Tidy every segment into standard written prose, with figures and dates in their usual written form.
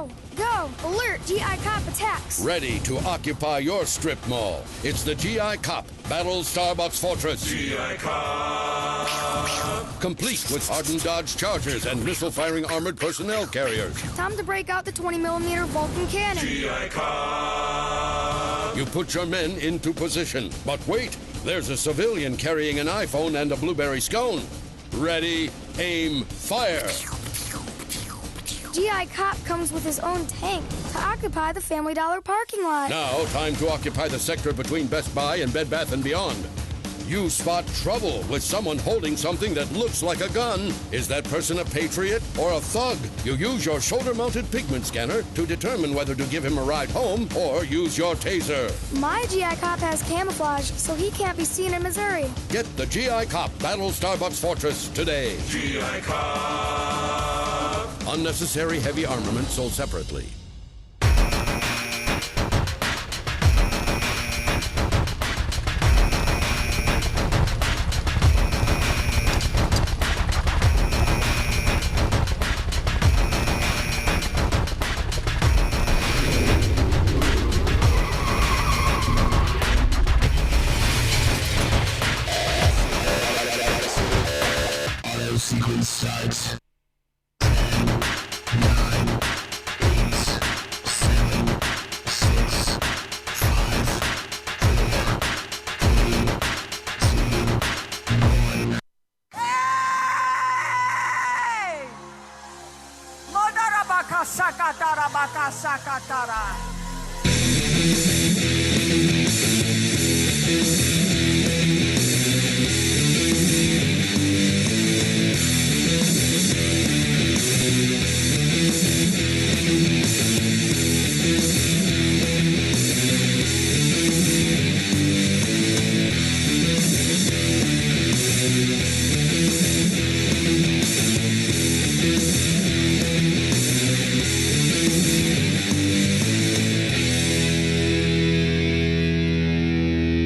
Go! Go! Alert! GI Cop attacks! Ready to occupy your strip mall. It's the GI Cop Battle Starbucks Fortress. GI Cop! Complete with hardened Dodge Chargers and missile-firing armored personnel carriers. Time to break out the 20mm Vulcan cannon. GI Cop! You put your men into position. But wait, there's a civilian carrying an iPhone and a blueberry scone. Ready, aim, fire! GI Cop comes with his own tank to occupy the Family Dollar parking lot. Now, time to occupy the sector between Best Buy and Bed Bath & Beyond. You spot trouble with someone holding something that looks like a gun. Is that person a patriot or a thug? You use your shoulder-mounted pigment scanner to determine whether to give him a ride home or use your taser. My GI Cop has camouflage, so he can't be seen in Missouri. Get the GI Cop Battle Starbucks Fortress today. GI Cop! Unnecessary heavy armament sold separately. Sequence starts. 10, 9, 8, 7, 6, 5, 4, 3, 2, 1. Hey! Modarabaka sakatara baka sakatara.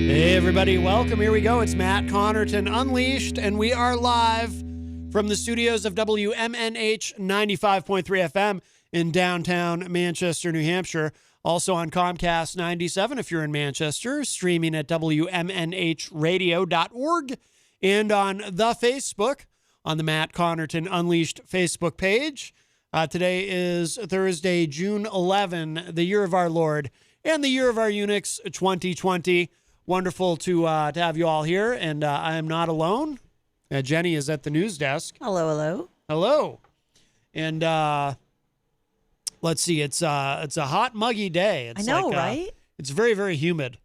Hey everybody, welcome. Here we go. It's Matt Connarton Unleashed, and we are live from the studios of WMNH 95.3 FM in downtown Manchester, New Hampshire. Also on Comcast 97 if you're in Manchester, streaming at WMNHradio.org, and on the Facebook, on the Matt Connarton Unleashed Facebook page. Today is Thursday, June 11, the year of our Lord, and the year of our Unix 2020. Wonderful to have you all here, and I am not alone. Jenny is at the news desk. Hello, hello. Hello. And let's see, it's a hot, muggy day. It's I know, like, right? It's very, very humid.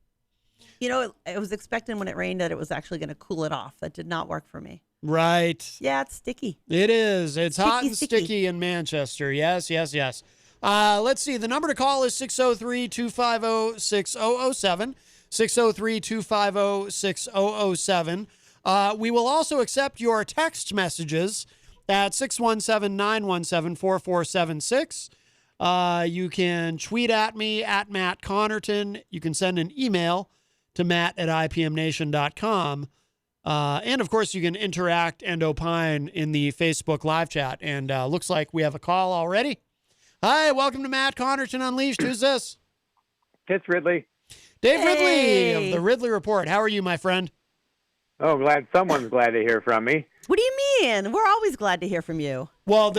You know, I was expecting when it rained that it was actually going to cool it off. That did not work for me. Right. Yeah, it's sticky. It is. It's hot and sticky. sticky in Manchester. Yes, yes, yes. Let's see. The number to call is 603-250-6007. 603-250-6007. We will also accept your text messages at 617-917-4476. You can tweet at me at Matt Connarton. You can send an email to matt@ipmnation.com. And of course, you can interact and opine in the Facebook live chat. And looks like we have a call already. Hi, welcome to Matt Connarton Unleashed. Who's this? It's Ridley. Dave Hey. Ridley of the Ridley Report. How are you, my friend? Oh, someone's glad to hear from me. What do you mean? We're always glad to hear from you. Well,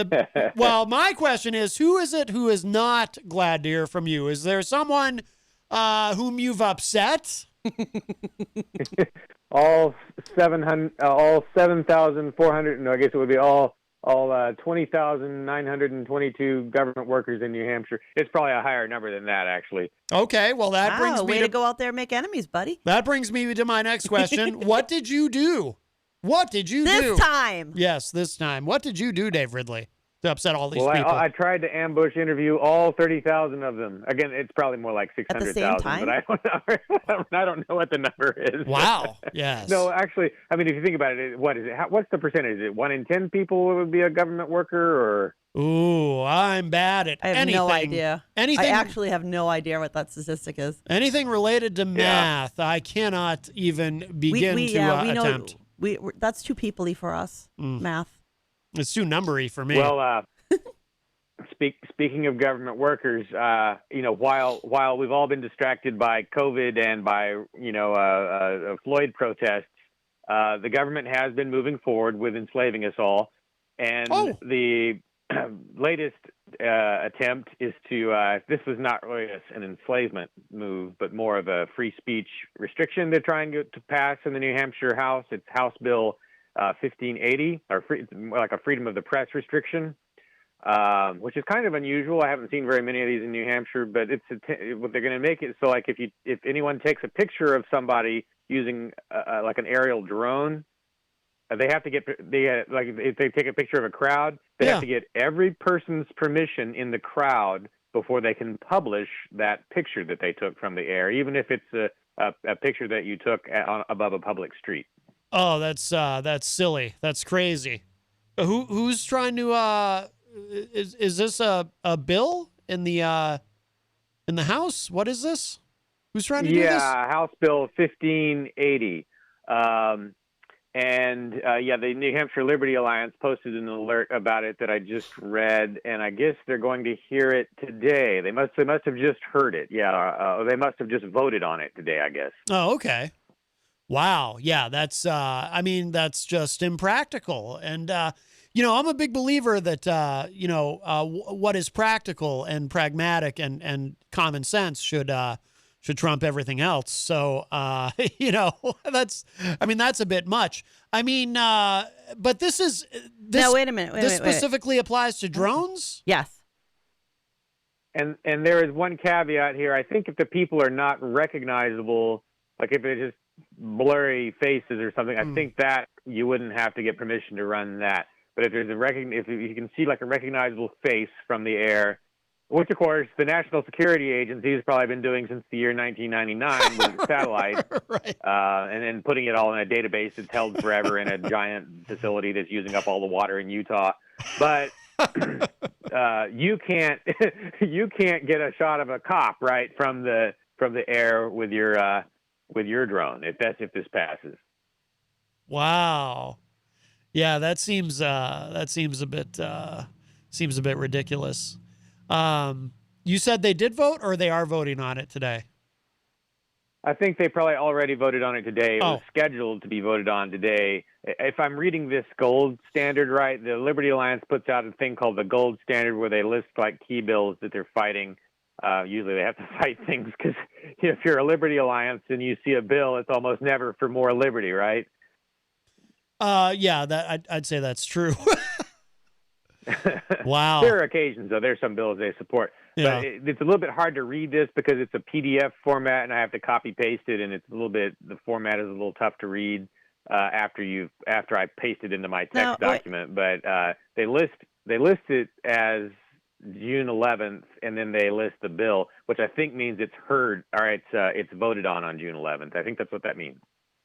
my question is, who is it who is not glad to hear from you? Is there someone whom you've upset? All 7,400. No, I guess it would be all 20,922 government workers in New Hampshire. It's probably a higher number than that, actually. Okay, well that brings me way to go out there and make enemies, buddy. That brings me to my next question. What did you do? What did you do? This time. Yes, this time. What did you do, Dave Ridley, to upset all these people? I tried to ambush interview all 30,000 of them. Again, it's probably more like At the same 600,000, time? but I don't know. I don't know what the number is. Wow. Yes. No, actually, I mean, if you think about it, what is it? What's the percentage? Is it 1 in 10 people would be a government worker, or? Ooh, I'm bad at I have anything. no idea. Anything. I actually have no idea what that statistic is. Anything related to math, I cannot even begin to attempt. That's too people-y for us, math. It's too numbery for me. Well, Speaking of government workers, while we've all been distracted by COVID and by Floyd protests, the government has been moving forward with enslaving us all, and the latest attempt is to. This was not really an enslavement move, but more of a free speech restriction they're trying to pass in the New Hampshire House. It's House Bill 1580, or like a freedom of the press restriction. Which is kind of unusual. I haven't seen very many of these in New Hampshire, but what they're going to make it so, like, if anyone takes a picture of somebody using like an aerial drone, they have to like if they take a picture of a crowd, they have to get every person's permission in the crowd before they can publish that picture that they took from the air, even if it's a picture that you took above a public street. Oh, that's silly. That's crazy. Who's trying to? Is this a bill in the House? What is this? Who's trying to do this? Yeah, House Bill 1580. The New Hampshire Liberty Alliance posted an alert about it that I just read, and I guess they're going to hear it today. They must have just heard it. Yeah, they must have just voted on it today, I guess. Oh, okay. Wow. Yeah, that's that's just impractical. And I'm a big believer that what is practical and pragmatic and common sense should trump everything else. So that's a bit much. But this No, wait a minute. This specifically applies to drones? Yes. And there is one caveat here. I think if the people are not recognizable, like if it's just blurry faces or something, I think that you wouldn't have to get permission to run that. But if there's if you can see like a recognizable face from the air, which of course the National Security Agency has probably been doing since the year 1999 with satellite, right. And then putting it all in a database that's held forever in a giant facility that's using up all the water in Utah. But you can't get a shot of a cop right from the air with your drone if this passes. Wow. Yeah, that seems a bit ridiculous. You said they did vote, or they are voting on it today? I think they probably already voted on it today. It was scheduled to be voted on today. If I'm reading this gold standard right, the Liberty Alliance puts out a thing called the gold standard where they list like key bills that they're fighting. Usually they have to fight things because if you're a Liberty Alliance and you see a bill, it's almost never for more liberty, right? Yeah, I'd say that's true. Wow. There are occasions, though. There's some bills they support. Yeah. But it's a little bit hard to read this because it's a PDF format and I have to copy paste it, and the format is a little tough to read after I paste it into my text document. But they list it as June 11th, and then they list the bill, which I think means it's heard, or it's voted on June 11th. I think that's what that means.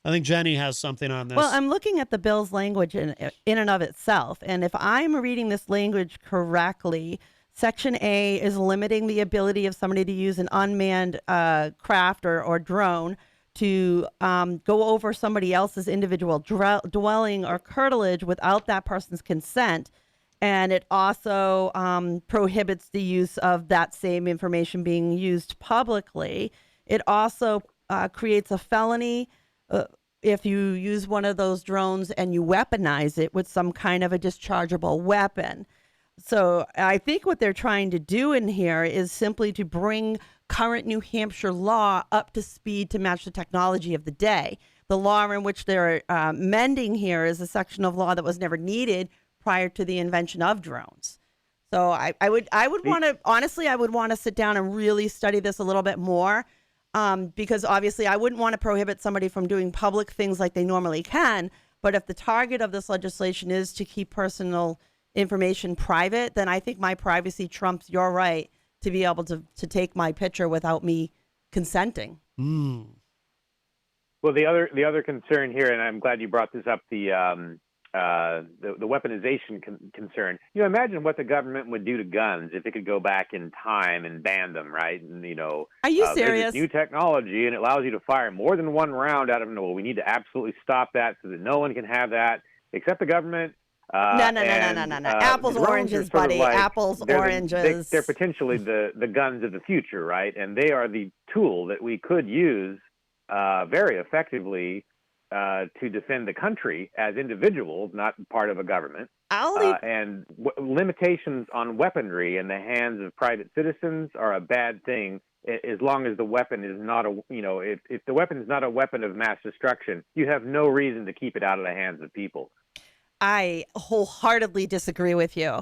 I think Jenny has something on this. Well, I'm looking at the bill's language in and of itself, and if I'm reading this language correctly, Section A is limiting the ability of somebody to use an unmanned craft or drone to go over somebody else's individual dwelling or curtilage without that person's consent. And it also prohibits the use of that same information being used publicly. It also creates a felony if you use one of those drones and you weaponize it with some kind of a dischargeable weapon. So I think what they're trying to do in here is simply to bring current New Hampshire law up to speed to match the technology of the day. The law in which they're mending here is a section of law that was never needed prior to the invention of drones. So I would want to sit down and really study this a little bit more. Because obviously I wouldn't want to prohibit somebody from doing public things like they normally can. But if the target of this legislation is to keep personal information private, then I think my privacy trumps your right to be able to take my picture without me consenting. Mm. Well, the other concern here, and I'm glad you brought this up, the weaponization concern. Imagine what the government would do to guns if it could go back in time and ban them, right? And are you serious? There's new technology, and it allows you to fire more than one round out of nowhere. We need to absolutely stop that so that no one can have that except the government. No. Apples, drones are oranges, sort of buddy. like- Apples, oranges. They're potentially the guns of the future, right? And they are the tool that we could use very effectively to defend the country as individuals, not part of a government. And limitations on weaponry in the hands of private citizens are a bad thing, as long as the weapon is not if the weapon is not a weapon of mass destruction, you have no reason to keep it out of the hands of people. I wholeheartedly disagree with you.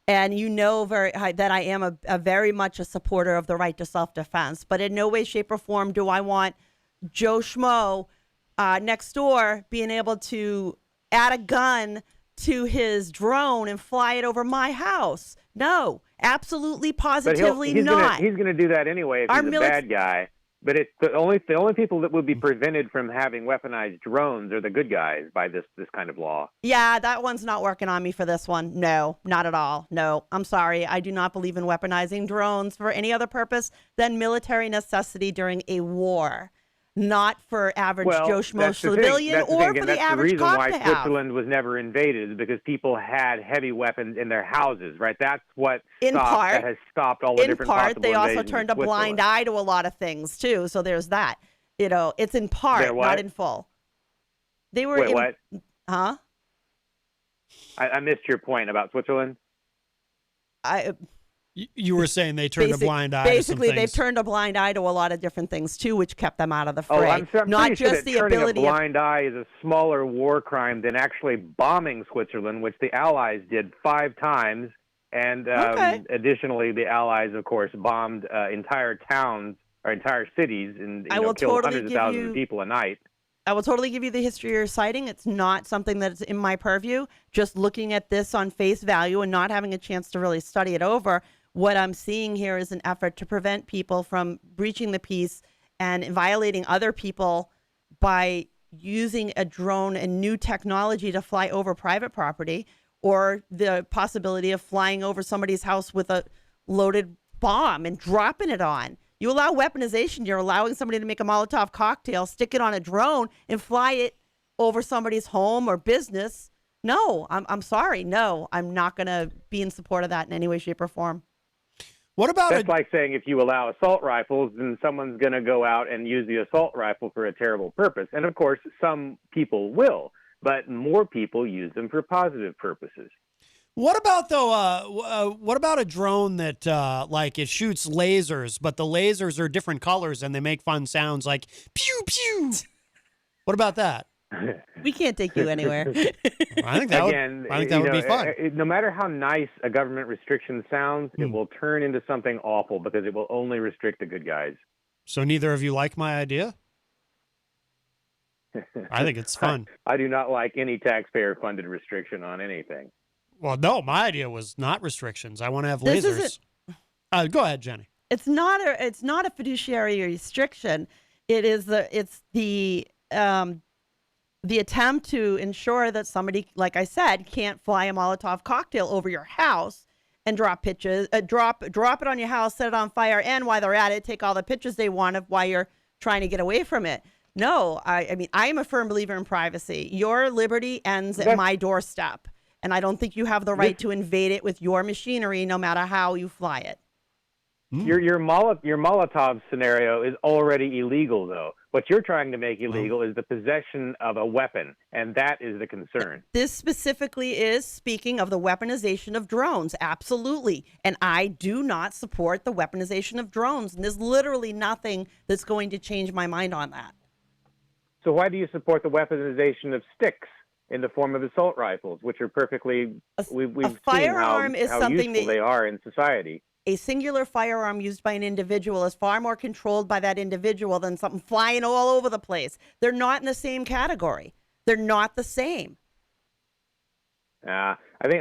And you know that I am a very much a supporter of the right to self-defense. But in no way, shape, or form do I want Joe Schmo next door being able to add a gun to his drone and fly it over my house. No, absolutely, positively not. He's going to do that anyway if he's a bad guy. But it's the only people that would be prevented from having weaponized drones are the good guys by this kind of law. Yeah, that one's not working on me for this one. No, not at all. No, I'm sorry. I do not believe in weaponizing drones for any other purpose than military necessity during a war. Not for average Joe Schmo civilian or for the average cop to have. That's the reason why Switzerland was never invaded, is because people had heavy weapons in their houses, right? That's what has stopped all the different possible invasions. In part, they also turned a blind eye to a lot of things, too. So there's that. It's in part, not in full. They were what? Huh? I missed your point about Switzerland. You were saying they turned a blind eye to some Basically, they've turned a blind eye to a lot of different things, too, which kept them out of the fray. I'm not just the ability. Turning a blind eye is a smaller war crime than actually bombing Switzerland, which the Allies did 5 times. And additionally, the Allies, of course, bombed entire towns or entire cities and killed hundreds of thousands of people a night. I will totally give you the history you're citing. It's not something that's in my purview. Just looking at this on face value and not having a chance to really study it over, what I'm seeing here is an effort to prevent people from breaching the peace and violating other people by using a drone and new technology to fly over private property, or the possibility of flying over somebody's house with a loaded bomb and dropping it on. You allow weaponization. You're allowing somebody to make a Molotov cocktail, stick it on a drone, and fly it over somebody's home or business. No, I'm sorry. No, I'm not going to be in support of that in any way, shape, or form. What about That's like saying if you allow assault rifles, then someone's going to go out and use the assault rifle for a terrible purpose. And, of course, some people will, but more people use them for positive purposes. What about, though, what about a drone that, it shoots lasers, but the lasers are different colors and they make fun sounds like pew, pew? What about that? We can't take you anywhere. I think that would be fun. No matter how nice a government restriction sounds, it will turn into something awful because it will only restrict the good guys. So neither of you like my idea? I think it's fun. I do not like any taxpayer-funded restriction on anything. Well, no, my idea was not restrictions. I want to have lasers. Go ahead, Jenny. It's not a fiduciary restriction. It's the attempt to ensure that somebody, like I said, can't fly a Molotov cocktail over your house and drop it on your house, set it on fire, and while they're at it, take all the pictures they want of while you're trying to get away from it. No, I mean, I am a firm believer in privacy. Your liberty ends at my doorstep, and I don't think you have the right to invade it with your machinery, no matter how you fly it. Your Molotov scenario is already illegal, though. What you're trying to make illegal is the possession of a weapon, and that is the concern. This specifically is speaking of the weaponization of drones, absolutely. And I do not support the weaponization of drones, and there's literally nothing that's going to change my mind on that. So why do you support the weaponization of sticks in the form of assault rifles, which are perfectly, we've seen how useful they are in society? A singular firearm used by an individual is far more controlled by that individual than something flying all over the place. They're not in the same category. They're not the same. I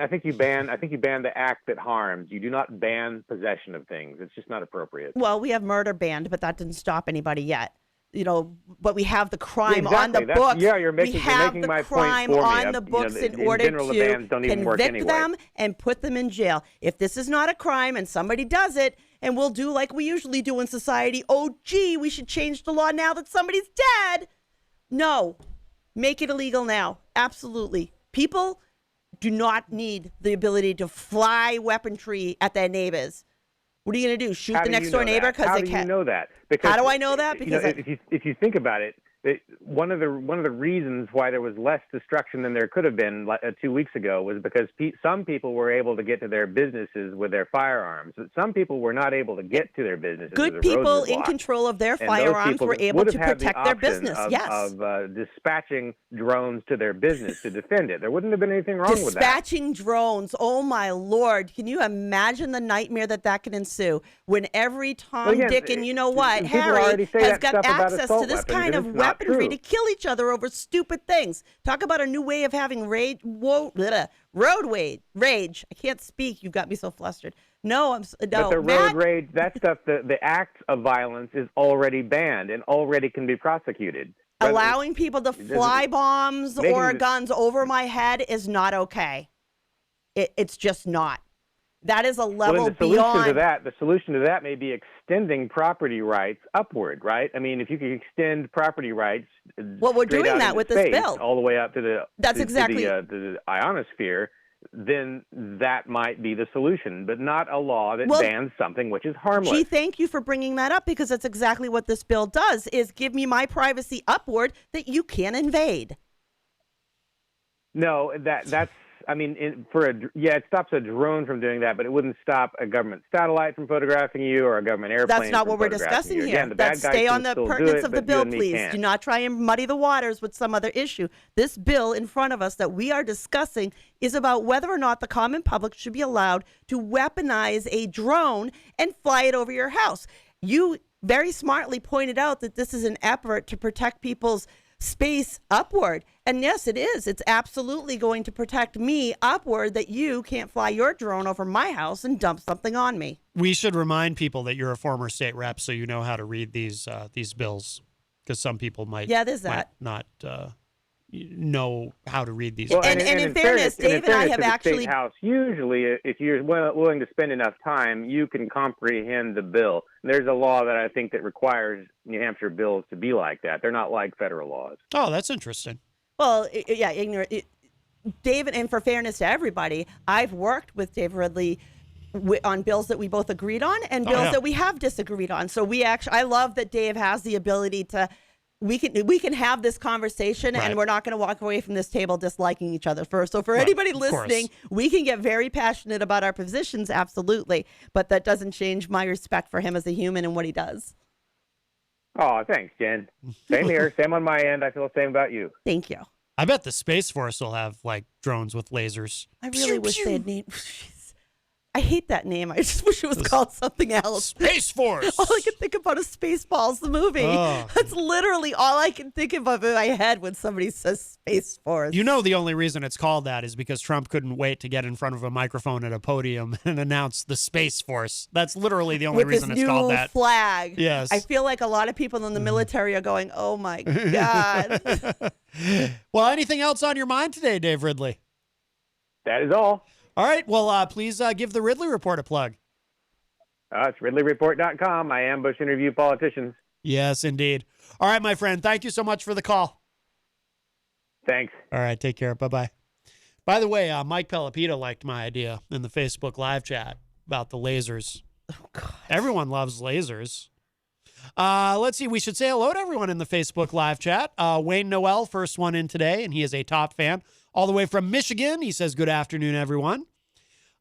think you ban the act that harms. You do not ban possession of things. It's just not appropriate. Well, we have murder banned, but that didn't stop anybody yet. But we have the crime on the books. You're making my point for me. On the books in order to convict them and put them in jail. If this is not a crime and somebody does it, and we'll do like we usually do in society, oh, gee, we should change the law now that somebody's dead. No, make it illegal now. Absolutely. People do not need the ability to fly weaponry at their neighbors. What are you going to do? Shoot How the do you next door know neighbor that? because How they do can't? you know that? Because How do I know that? Because if you think about it, one of the reasons why there was less destruction than there could have been 2 weeks ago was because some people were able to get to their businesses with their firearms. Some people were not able to get to their businesses. good the roads people were in blocked. control of their And those firearms people were able would have to had the protect their option business. of, Yes. of dispatching drones to their business to defend it. There wouldn't have been anything wrong with that. Dispatching drones. Oh, my Lord. Can you imagine the nightmare that can ensue when every Tom, again, Dick, and you know what, people Harry already say has that got stuff about access assault to this weapons, kind and of it's not weaponry true. to kill each other over stupid things. Talk about a new way of having road rage. I can't speak. You got me so flustered. No, But the Matt, road rage, that stuff, the act of violence is already banned and already can be prosecuted. allowing people to fly bombs making or the- guns over my head is not okay. It's just not. That is a level the solution beyond. the solution to that may be extending property rights upward, right? I mean, if you can extend property rights, Well, we're straight doing out that into with this space, bill. all the way up to the That's the ionosphere, then that might be the solution, but not a law that Well, bans something which is harmless. Gee, thank you for bringing that up because that's exactly what this bill does: is give me my privacy upward that you can't invade. No, that's. I mean, it stops a drone from doing that, but it wouldn't stop a government satellite from photographing you or a government airplane. That's not from what we're photographing discussing you. here. Again, the bad guys Stay can on the still do pertinence it, of the but bill, you and me please. can't. Do not try and muddy the waters with some other issue. This bill in front of us that we are discussing is about whether or not the common public should be allowed to weaponize a drone and fly it over your house. You very smartly pointed out that this is an effort to protect people's space upward. And yes, it is. It's absolutely going to protect me upward that you can't fly your drone over my house and dump something on me. We should remind people that you're a former state rep, so you know how to read these bills, because some people might there's that. might not know how to read these. Well, And in fairness, Dave and I have to the actually- State House, usually, if you're willing to spend enough time, you can comprehend the bill. There's a law that I think that requires New Hampshire bills to be like that. They're not like federal laws. Oh, that's interesting. Well, David, and for fairness to everybody, I've worked with Dave Ridley on bills that we both agreed on and bills that we have disagreed on. So I love that Dave has the ability to. We can have this conversation, Right. and we're not going to walk away from this table disliking each other first. So for anybody listening, we can get very passionate about our positions, absolutely. But that doesn't change my respect for him as a human and what he does. Oh, thanks, Jen. Same here. Same on my end. I feel the same about you. Thank you. I bet the Space Force will have like drones with lasers. I really wish they had named. I hate that name. I just wish it was called something else. Space Force. All I can think about is Spaceballs, the movie. Oh. That's literally all I can think of in my head when somebody says Space Force. You know the only reason it's called that is because Trump couldn't wait to get in front of a microphone at a podium and announce the Space Force. That's literally the only with reason this it's new called that. flag. Yes. I feel like a lot of people in the military are going, oh my God. Well, anything else on your mind today, Dave Ridley? That is all. All right. Well, please give the Ridley Report a plug. It's RidleyReport.com. I ambush interview politicians. Yes, indeed. All right, my friend. Thank you so much for the call. Thanks. All right. Take care. Bye-bye. By the way, Mike Pelopita liked my idea in the Facebook live chat about the lasers. Oh, God. Everyone loves lasers. Let's see. We should say hello to everyone in the Facebook live chat. Wayne Noel, first one in today, and he is a top fan. All the way from Michigan. He says, good afternoon, everyone.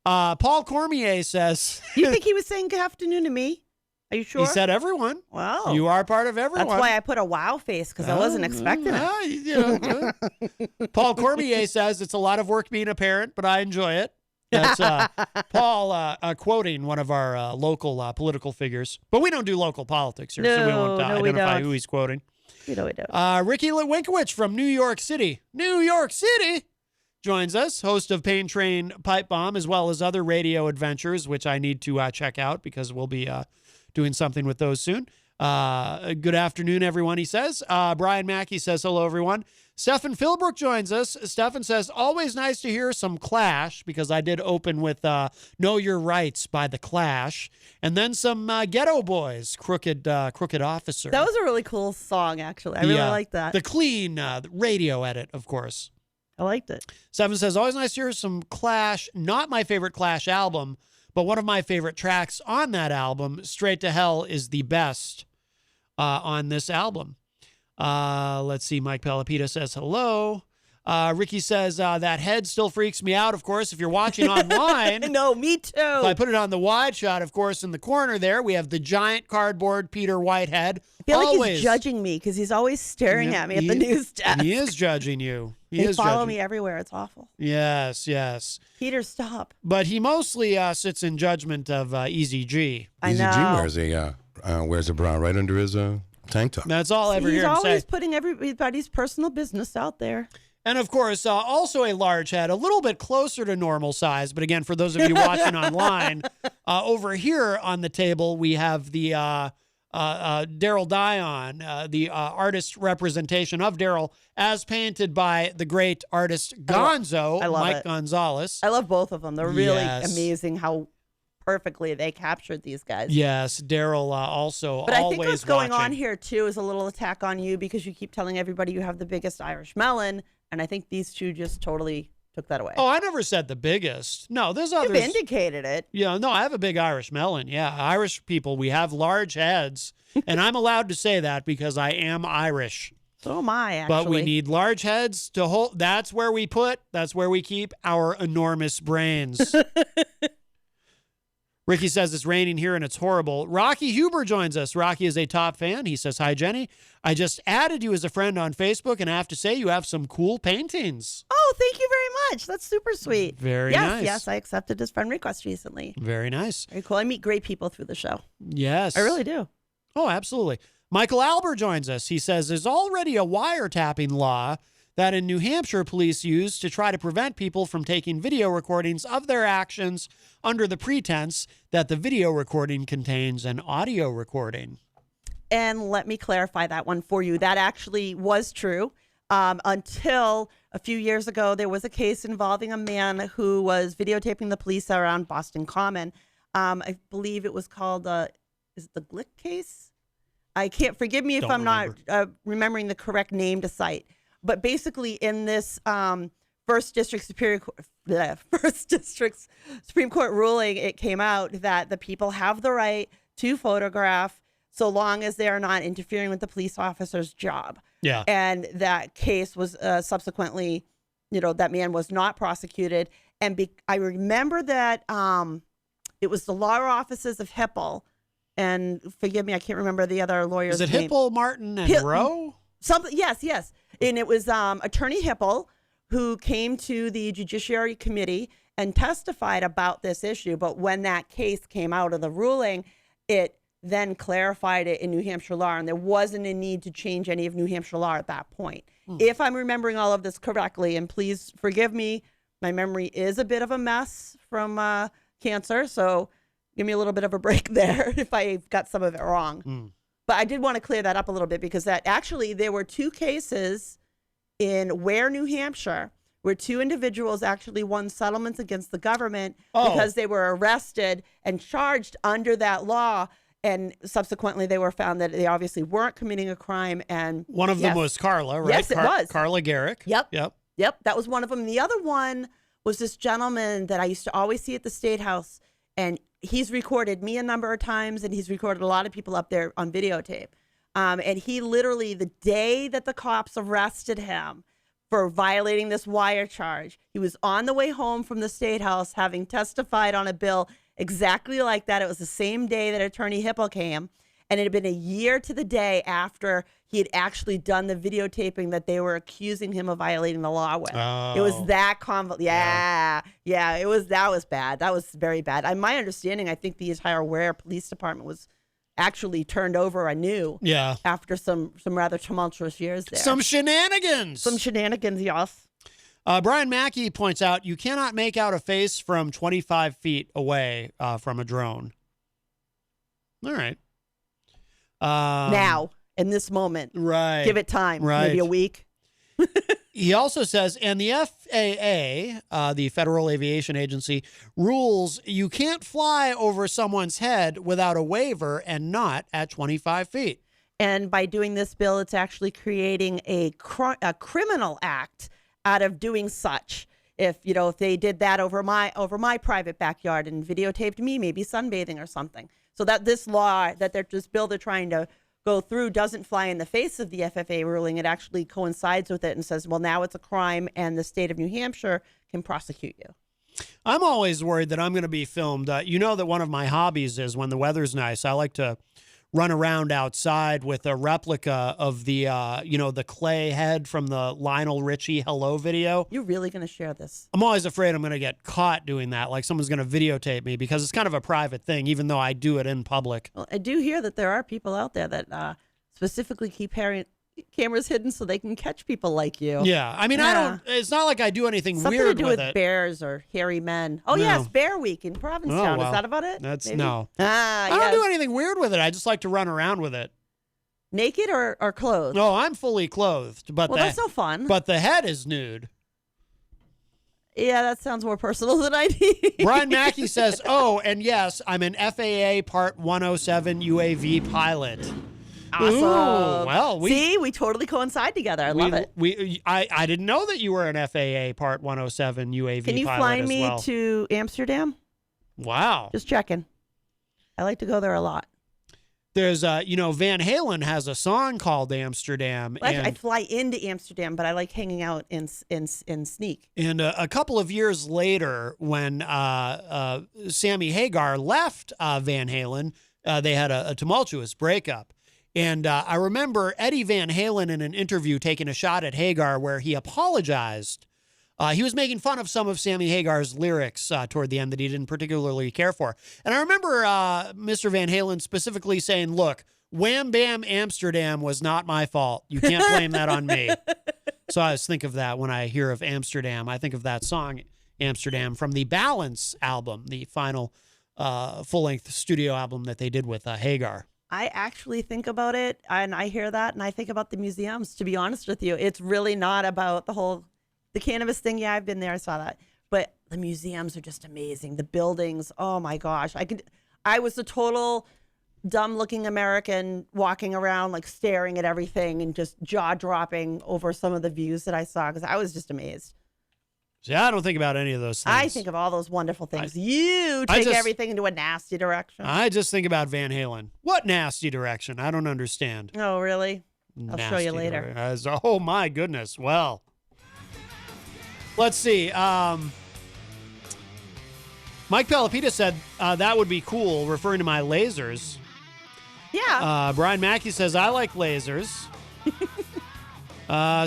Paul Cormier says... You think he was saying good afternoon to me? Are you sure? He said everyone. Wow. You are part of everyone. That's why I put a wow face, because I wasn't expecting it. Paul Cormier says it's a lot of work being a parent, but I enjoy it. That's Paul quoting one of our local political figures. But we don't do local politics here, so we won't identify who he's quoting. We don't. Ricky Litwinkowicz from New York City. New York City joins us, host of Pain Train Pipe Bomb, as well as other radio adventures, which I need to check out because we'll be doing something with those soon. Good afternoon, everyone, he says. Brian Mackey says, hello, everyone. Stefan Philbrook joins us. Stefan says, always nice to hear some Clash, because I did open with Know Your Rights by The Clash, and then some Ghetto Boys, Crooked Officer. That was a really cool song, actually. I really like that. The clean radio edit, of course. I liked it. 7 says, always nice to hear some Clash. Not my favorite Clash album, but one of my favorite tracks on that album, Straight to Hell, is the best on this album. Let's see. Mike Pelopita says hello. Ricky says that head still freaks me out, of course, if you're watching online. No, me too. If I put it on the wide shot, of course, in the corner there, we have the giant cardboard Peter Whitehead. I feel like he's judging me because he's always staring at me at the news desk. He is judging you. They follow me everywhere. It's awful. Yes, yes. Peter, stop. But he mostly sits in judgment of Easy G. I Easy know. G wears a bra right under his tank top. That's all I ever hear him say. He's always putting everybody's personal business out there. And, of course, also a large head, a little bit closer to normal size. But, again, for those of you watching online, over here on the table, we have the Daryl Dion, the artist representation of Daryl, as painted by the great artist Gonzo, Mike Gonzalez. I love both of them. They're really amazing how perfectly they captured these guys. Yes, Daryl also but always I think what's going watching. on here, too, is a little attack on you because you keep telling everybody you have the biggest Irish melon. And I think these two just totally took that away. Oh, I never said the biggest. No, there's others. You've indicated it. Yeah, no, I have a big Irish melon. Yeah, Irish people, we have large heads. And I'm allowed to say that because I am Irish. So am I, actually. But we need large heads to hold. That's where we keep our enormous brains. Ricky says it's raining here and it's horrible. Rocky Huber joins us. Rocky is a top fan. He says, hi, Jenny. I just added you as a friend on Facebook, and I have to say you have some cool paintings. Oh, thank you very much. That's super sweet. Very nice. Yes, I accepted his friend request recently. Very nice. Very cool. I meet great people through the show. Yes. I really do. Oh, absolutely. Michael Albert joins us. He says there's already a wiretapping law that in New Hampshire police use to try to prevent people from taking video recordings of their actions under the pretense that the video recording contains an audio recording. And let me clarify that one for you. That actually was true. Until a few years ago, there was a case involving a man who was videotaping the police around Boston Common. I believe it was called, is it the Glick case? I can't, forgive me if I'm not remembering the correct name to cite. But basically in this First District Supreme Court ruling, it came out that the people have the right to photograph so long as they are not interfering with the police officer's job. Yeah. And that case was subsequently, that man was not prosecuted. And I remember that it was the law offices of Hipple. And forgive me, I can't remember the other lawyer's name. Is it Hipple, Martin, and Rowe? Yes. And it was Attorney Hipple who came to the Judiciary Committee and testified about this issue. But when that case came out of the ruling, it then clarified it in New Hampshire law, and there wasn't a need to change any of New Hampshire law at that point. If I'm remembering all of this correctly, and please forgive me, my memory is a bit of a mess from cancer, so give me a little bit of a break there if I got some of it wrong. But I did want to clear that up a little bit because that actually there were two cases in Ware, New Hampshire, where two individuals actually won settlements against the government because they were arrested and charged under that law. And subsequently, they were found that they obviously weren't committing a crime. And one of them was Carla, right? Yes, it was. Carla Garrick. Yep. That was one of them. The other one was this gentleman that I used to always see at the State House. And he's recorded me a number of times, and he's recorded a lot of people up there on videotape. And he literally, the day that the cops arrested him for violating this wire charge, he was on the way home from the State House having testified on a bill exactly like that. It was the same day that Attorney Hipple came, and it had been a year to the day after he had actually done the videotaping that they were accusing him of violating the law with. It was that that was bad. That was very bad. My understanding, I think the entire Ware Police Department was actually turned over anew. Yeah. After some rather tumultuous years there. Some shenanigans, yes. Brian Mackey points out you cannot make out a face from 25 feet away from a drone. All right. Now, in this moment. Right. Give it time. Right. Maybe a week. He also says, and the FAA, the Federal Aviation Agency, rules you can't fly over someone's head without a waiver and not at 25 feet. And by doing this bill, it's actually creating a criminal act out of doing such. If they did that over my private backyard and videotaped me maybe sunbathing or something. So that this law this bill they're trying to go through doesn't fly in the face of the FFA ruling. It actually coincides with it and says, well, now it's a crime and the state of New Hampshire can prosecute you. I'm always worried that I'm going to be filmed. You know that one of my hobbies is when the weather's nice, I like to run around outside with a replica of the, the clay head from the Lionel Richie Hello video. You're really going to share this? I'm always afraid I'm going to get caught doing that. Like someone's going to videotape me because it's kind of a private thing, even though I do it in public. Well, I do hear that there are people out there that specifically keep cameras hidden so they can catch people like you. Yeah. I mean, it's not like I do anything Something weird to do with with it. bears or hairy men. Oh, No. yes, Bear Week in Provincetown. Oh, well, Is that about it? That's Maybe? no. I I don't do anything weird with it. I just like to run around with it. Naked or clothed? No, I'm fully clothed, but Well, that's no fun. But the head is nude. Yeah, that sounds more personal than I need. Brian Mackey says, "Oh, and yes, I'm an FAA Part 107 UAV pilot." Awesome. Ooh, well, we totally coincide together. I love it. I didn't know that you were an FAA Part 107 UAV pilot. Can you fly as me well. to Amsterdam? Wow. Just checking. I like to go there a lot. There's, Van Halen has a song called Amsterdam. Well, and I fly into Amsterdam, but I like hanging out in Sneak. And a couple of years later, when Sammy Hagar left Van Halen, they had a tumultuous breakup. And I remember Eddie Van Halen in an interview taking a shot at Hagar where he apologized. He was making fun of some of Sammy Hagar's lyrics toward the end that he didn't particularly care for. And I remember Mr. Van Halen specifically saying, look, Wham Bam Amsterdam was not my fault. You can't blame that on me. So I always think of that when I hear of Amsterdam. I think of that song, Amsterdam, from the Balance album, the final full-length studio album that they did with Hagar. I actually think about it, and I hear that, and I think about the museums, to be honest with you. It's really not about the cannabis thing. Yeah, I've been there. I saw that. But the museums are just amazing. The buildings, oh my gosh. I was a total dumb-looking American walking around, like staring at everything and just jaw-dropping over some of the views that I saw because I was just amazed. See, I don't think about any of those things. I think of all those wonderful things. You take everything into a nasty direction. I just think about Van Halen. What nasty direction? I don't understand. Oh, really? I'll show you later. Oh, my goodness. Well, let's see. Mike Pelopita said that would be cool, referring to my lasers. Yeah. Brian Mackey says, I like lasers.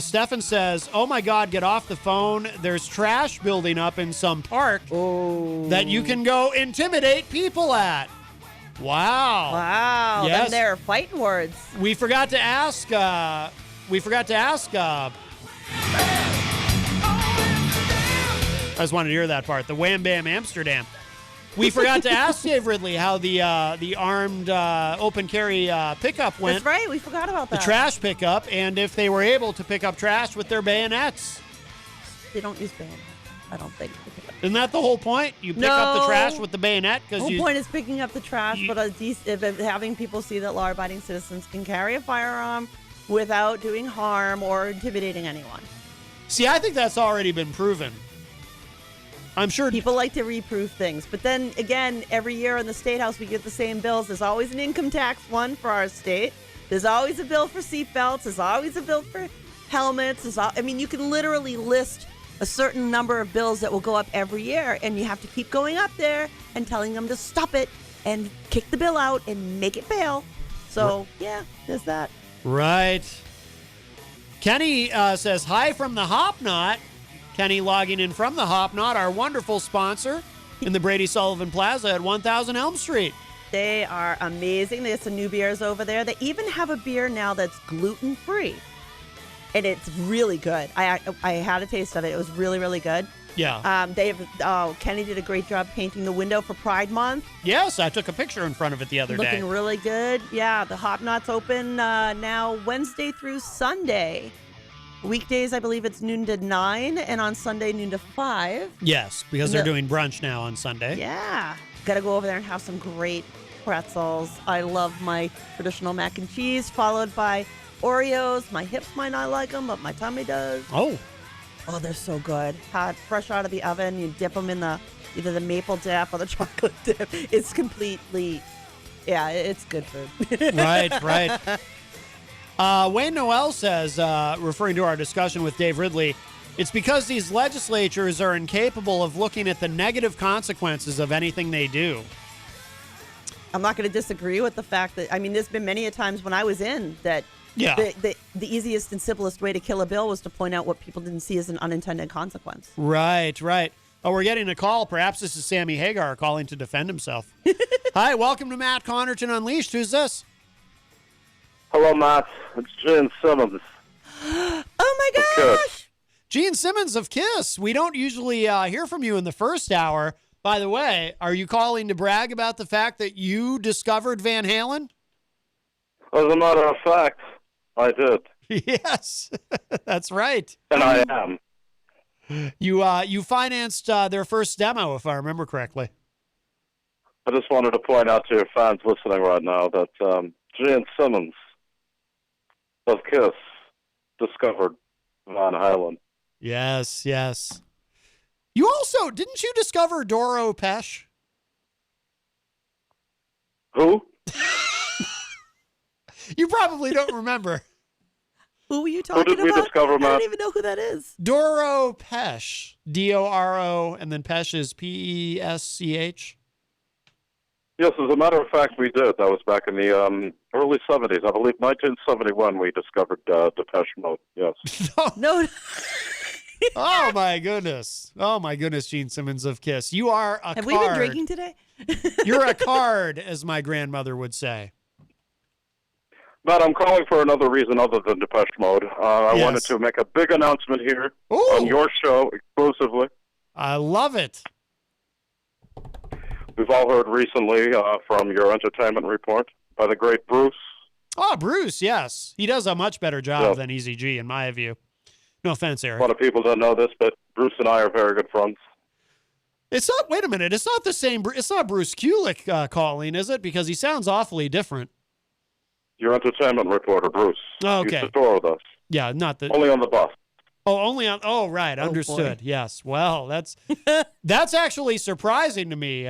Stefan says, oh my God, get off the phone. There's trash building up in some park that you can go intimidate people at. Wow. Wow. Yes. Then they're fighting words. We forgot to ask, I just wanted to hear that part. The Wham Bam Amsterdam. We forgot to ask Dave Ridley how the armed open carry pickup went. That's right. We forgot about that. The trash pickup, and if they were able to pick up trash with their bayonets. They don't use bayonets, I don't think. Isn't that the whole point? You pick up the trash with the bayonet? The whole point is picking up the trash, but having people see that law-abiding citizens can carry a firearm without doing harm or intimidating anyone. See, I think that's already been proven. I'm sure people like to reprove things, but then again, every year in the State House we get the same bills. There's always an income tax one for our state. There's always a bill for seatbelts. There's always a bill for helmets. You can literally list a certain number of bills that will go up every year, and you have to keep going up there and telling them to stop it and kick the bill out and make it bail. So yeah, there's that. Right. Kenny says hi from the Hop Knot. Kenny logging in from the Hop Knot, our wonderful sponsor in the Brady Sullivan Plaza at 1000 Elm Street. They are amazing. They have some new beers over there. They even have a beer now that's gluten-free, and it's really good. I had a taste of it. It was really, really good. Yeah. Kenny did a great job painting the window for Pride Month. Yes, I took a picture in front of it the other day. Looking really good. Yeah, the Hop Knot's open now Wednesday through Sunday. Weekdays, I believe it's noon to 9, and on Sunday, noon to 5. Yes, because they're doing brunch now on Sunday. Yeah. Got to go over there and have some great pretzels. I love my traditional mac and cheese, followed by Oreos. My hips might not like them, but my tummy does. Oh. Oh, they're so good. Hot, fresh out of the oven. You dip them in either the maple dip or the chocolate dip. It's completely, it's good food. Right. Wayne Noel says, referring to our discussion with Dave Ridley, it's because these legislatures are incapable of looking at the negative consequences of anything they do. I'm not going to disagree with the fact that, there's been many a times when I was in that the easiest and simplest way to kill a bill was to point out what people didn't see as an unintended consequence. Right. Oh, we're getting a call. Perhaps this is Sammy Hagar calling to defend himself. Hi, welcome to Matt Connarton Unleashed. Who's this? Hello, Matt. It's Gene Simmons. Oh, my gosh. Gene Simmons of KISS. We don't usually hear from you in the first hour. By the way, are you calling to brag about the fact that you discovered Van Halen? As a matter of fact, I did. Yes, that's right. And I am. You financed their first demo, if I remember correctly. I just wanted to point out to your fans listening right now that Gene Simmons of KISS discovered Van Halen. Yes. You also, didn't you discover Doro Pesh? Who? You probably don't remember. Who were you talking about? Who did we discover, Matt? I don't even know who that is. Doro Pesh. Doro, and then Pesh is Pesch. Yes, as a matter of fact, we did. That was back in the early 70s. I believe 1971 we discovered Depeche Mode. Yes. No. Oh, my goodness. Gene Simmons of KISS. You are a card. Have we been drinking today? You're a card, as my grandmother would say. Matt, I'm calling for another reason other than Depeche Mode. I wanted to make a big announcement here on your show exclusively. I love it. We've all heard recently from your entertainment report by the great Bruce. Oh, Bruce, yes. He does a much better job than Easy G, in my view. No offense, Eric. A lot of people don't know this, but Bruce and I are very good friends. It's not, wait a minute, it's not the same, it's not Bruce Kulick calling, is it? Because he sounds awfully different. Your entertainment reporter, Bruce. Oh, okay. Used to tour with us. Yeah, not the... Only on the bus. Oh, only on... Oh, right. Understood. Boy. Yes. Well, that's actually surprising to me,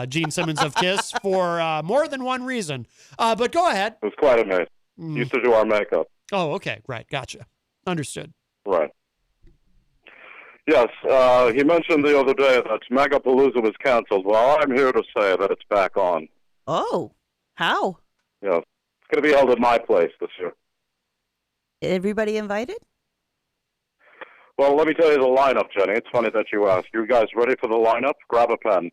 Gene Simmons of KISS, for more than one reason. But go ahead. It was quite amazing. Used to do our makeup. Oh, okay. Right. Gotcha. Understood. Right. Yes. He mentioned the other day that Megapalooza was canceled. Well, I'm here to say that it's back on. Oh. How? Yes. It's going to be held at my place this year. Everybody invited? Well, let me tell you the lineup, Jenny. It's funny that you asked. You guys ready for the lineup? Grab a pen.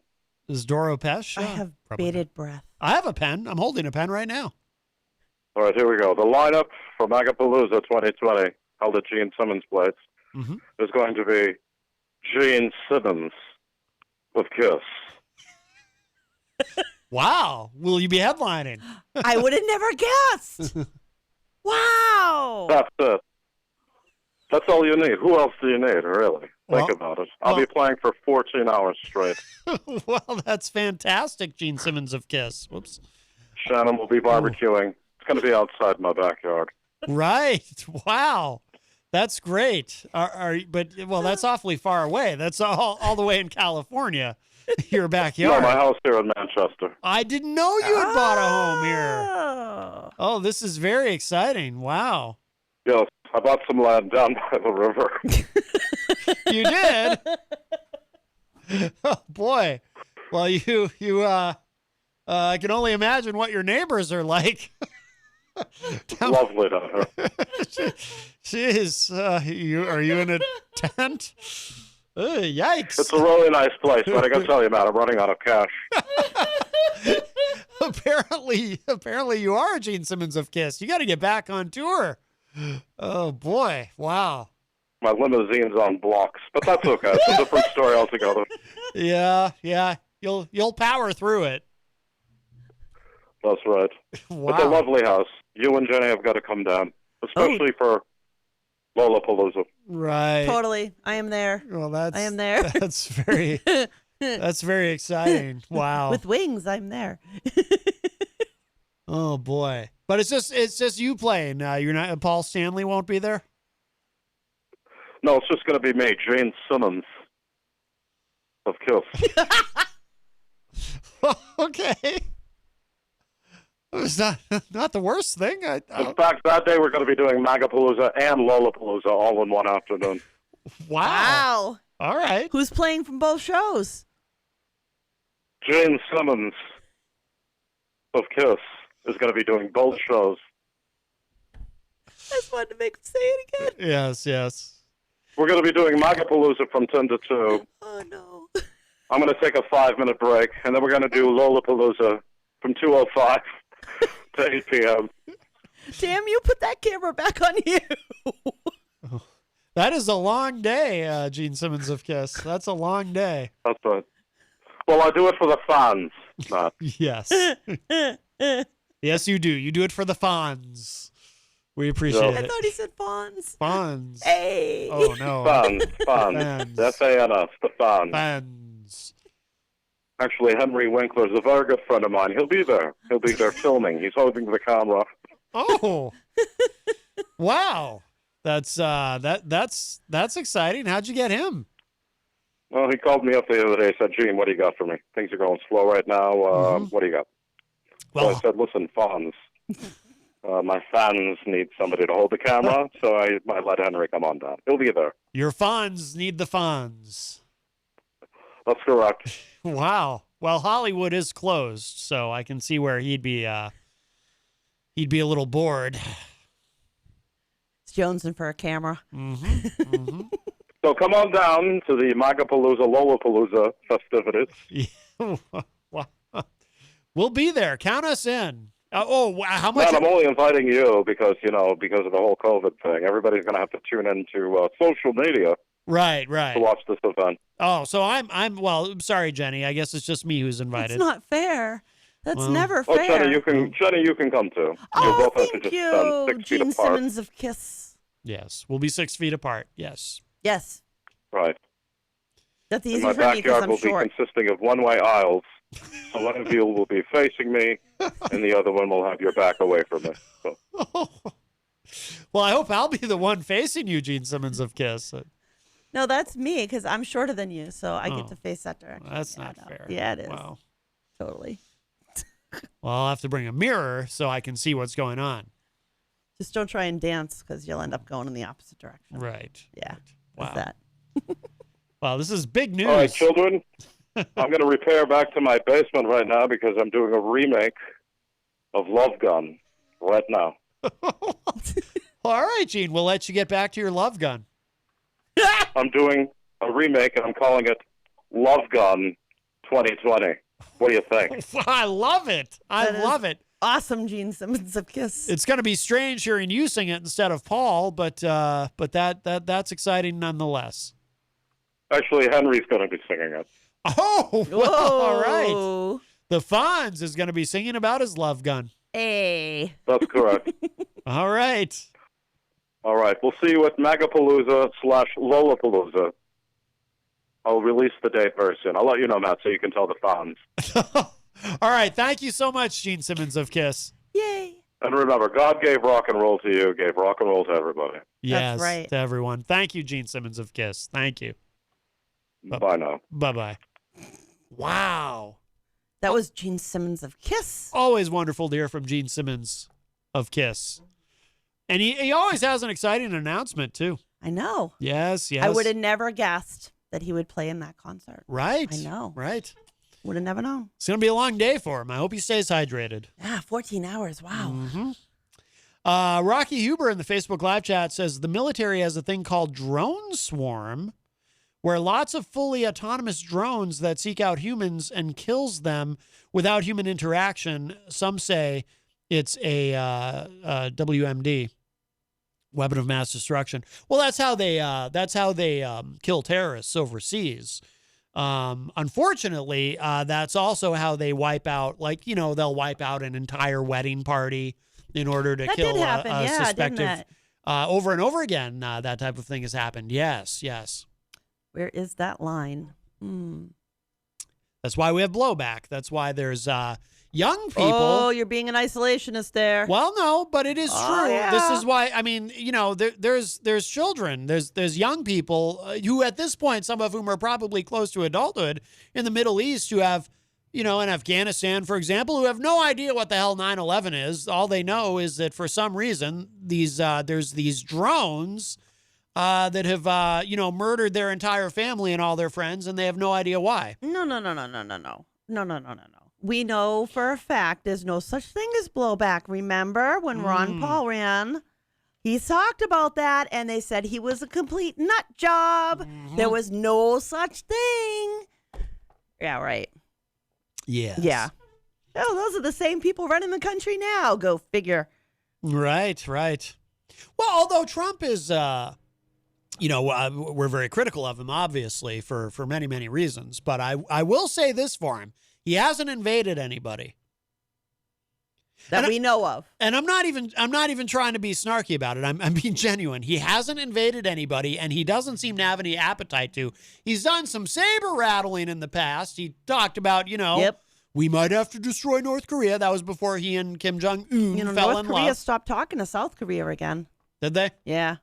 Is Doro Pesh? I have bated breath. I have a pen. I'm holding a pen right now. All right, here we go. The lineup for Megapalooza 2020, held at Gene Simmons' place, is going to be Gene Simmons with KISS. Wow. Will you be headlining? I would have never guessed. Wow. That's it. That's all you need. Who else do you need, really? Think about it. I'll be playing for 14 hours straight. Well, that's fantastic, Gene Simmons of KISS. Whoops. Shannon will be barbecuing. It's going to be outside my backyard. Right. Wow. That's great. But that's awfully far away. That's all the way in California, your backyard. No, my house here in Manchester. I didn't know you had bought a home here. Oh, this is very exciting. Wow. Yes, I bought some land down by the river. You did? Oh, boy. Well, I can only imagine what your neighbors are like. Lovely down here. Jeez, are you in a tent? Yikes! It's a really nice place, but I gotta tell you, Matt, I'm running out of cash. Apparently, you are a Gene Simmons of KISS. You got to get back on tour. Oh boy! Wow. My limousine's on blocks, but that's okay. It's a different story altogether. Yeah. You'll power through it. That's right. Wow. It's a lovely house. You and Jenny have got to come down, especially for Lollapalooza. Right. Totally. I am there. Well, I am there. That's very exciting. Wow. With wings, I'm there. Oh boy. But it's just you playing. You're not. Paul Stanley won't be there. No, it's just going to be me, Gene Simmons of Kiss. Okay. It's not the worst thing. In fact, that day we're going to be doing Magapalooza and Lollapalooza all in one afternoon. Wow. All right. Who's playing from both shows? Gene Simmons of Kiss is going to be doing both shows. I just wanted to make him say it again. Yes, yes. We're going to be doing Magapalooza from 10 to 2. Oh, no. I'm going to take a 5-minute break, and then we're going to do Lollapalooza from 2:05 to 8 p.m. Damn, you put that camera back on you. That is a long day, Gene Simmons of Kiss. That's a long day. That's right. Well, I do it for the fans, Matt. Yes. Yes, you do. You do it for the fans. We appreciate Yeah. it. I thought he said fawns. Fans. Hey. Oh, no. Fans. Fans. F-A-N-S, the fans. Fans. Actually, Henry Winkler is a very good friend of mine. He'll be there. He'll be there filming. He's holding the camera. Oh. Wow. That's exciting. How'd you get him? Well, he called me up the other day. Said, "Gene, what do you got for me? Things are going slow right now. What do you got?" Well, so I said, "Listen, fans. My fans need somebody to hold the camera, so I might let Henry come on down. He'll be there." your fans need the fans. That's correct. Wow. Well, Hollywood is closed, so I can see where he'd be a little bored. It's jonesing for a camera. Mm-hmm. Mm-hmm. So come on down to the Magapalooza Lollapalooza festivities. Yeah. Wow. We'll be there. Count us in. How much? Man, I'm only inviting you because of the whole COVID thing. Everybody's going to have to tune into social media Right. to watch this event. Oh, so I'm sorry, Jenny. I guess it's just me who's invited. That's not fair. That's Well- never Oh, fair. Jenny, you can come too. You'll Oh, both have to thank just you, stand 6 feet Gene apart. Simmons of Kiss. Yes, we'll be 6 feet apart. Yes. Yes, Right. that's And easy my for me because backyard I'm will short. be consisting of one-way aisles. So one of you will be facing me, and the other one will have your back away from me. So, Well, I hope I'll be the one facing you, Gene Simmons of Kiss. No, that's me because I'm shorter than you, so I Oh. get to face that direction. That's Yeah, not no. fair. Yeah, it is. Wow. Totally. Well, I'll have to bring a mirror so I can see what's going on. Just don't try and dance because you'll end up going in the opposite direction. Right. Yeah. Wow. That's that. Wow, this is big news. all right, children, I'm going to repair back to my basement right now because I'm doing a remake of Love Gun right now. All right, Gene, we'll let you get back to your love gun. I'm doing a remake, and I'm calling it Love Gun 2020. What do you think? I love it. I That is love it. Awesome, Gene Simmons of Kiss. It's going to be strange hearing you sing it instead of Paul, but that's exciting nonetheless. Actually, Henry's going to be singing it. Oh, well, all right. Whoa. The Fonz is going to be singing about his love gun. Hey. That's correct. All right. All right, we'll see you at Magapalooza/Lollapalooza. I'll release the date very soon. I'll let you know, Matt, so you can tell the fans. All right. Thank you so much, Gene Simmons of Kiss. Yay. And remember, God gave rock and roll to you, gave rock and roll to everybody. Yes, right. to everyone. Thank you, Gene Simmons of Kiss. Thank you. Bye now. Bye-bye. Wow. That was Gene Simmons of Kiss. Always wonderful to hear from Gene Simmons of Kiss. And he always has an exciting announcement, too. I know. Yes, yes. I would have never guessed that he would play in that concert. Right. I know. Right. Would have never known. It's going to be a long day for him. I hope he stays hydrated. Yeah, 14 hours. Wow. Mm-hmm. Rocky Huber in the Facebook live chat says the military has a thing called Drone Swarm, where lots of fully autonomous drones that seek out humans and kills them without human interaction. Some say it's a WMD, weapon of mass destruction. Well, that's how they kill terrorists overseas. Unfortunately, that's also how they wipe out, they'll wipe out an entire wedding party in order to That kill did happen, a yeah, suspected. didn't Over and over again, that type of thing has happened. Yes, yes. Where is that line? That's why we have blowback. That's why there's, young people. Oh, you're being an isolationist there. Well, no, but it is true. Yeah. This is why, I mean, there's children, there's young people who at this point, some of whom are probably close to adulthood in the Middle East who have, in Afghanistan, for example, who have no idea what the hell 9/11 is. All they know is that for some reason, there's these drones that have, murdered their entire family and all their friends, and they have no idea why. No. We know for a fact there's no such thing as blowback. Remember when Ron Paul ran? He talked about that, and they said he was a complete nut job. There was no such thing. Yeah, right. Yes. Yeah. Oh, those are the same people running the country now. Go figure. Right. Well, although Trump is, we're very critical of him, obviously, for many, many reasons. But I will say this for him. He hasn't invaded anybody that we know of. And I'm not even trying to be snarky about it. I'm being genuine. He hasn't invaded anybody, and he doesn't seem to have any appetite to. He's done some saber rattling in the past. He talked about, we might have to destroy North Korea. That was before he and Kim Jong-un fell North in Korea love. stopped talking to South Korea again. Did they? Yeah.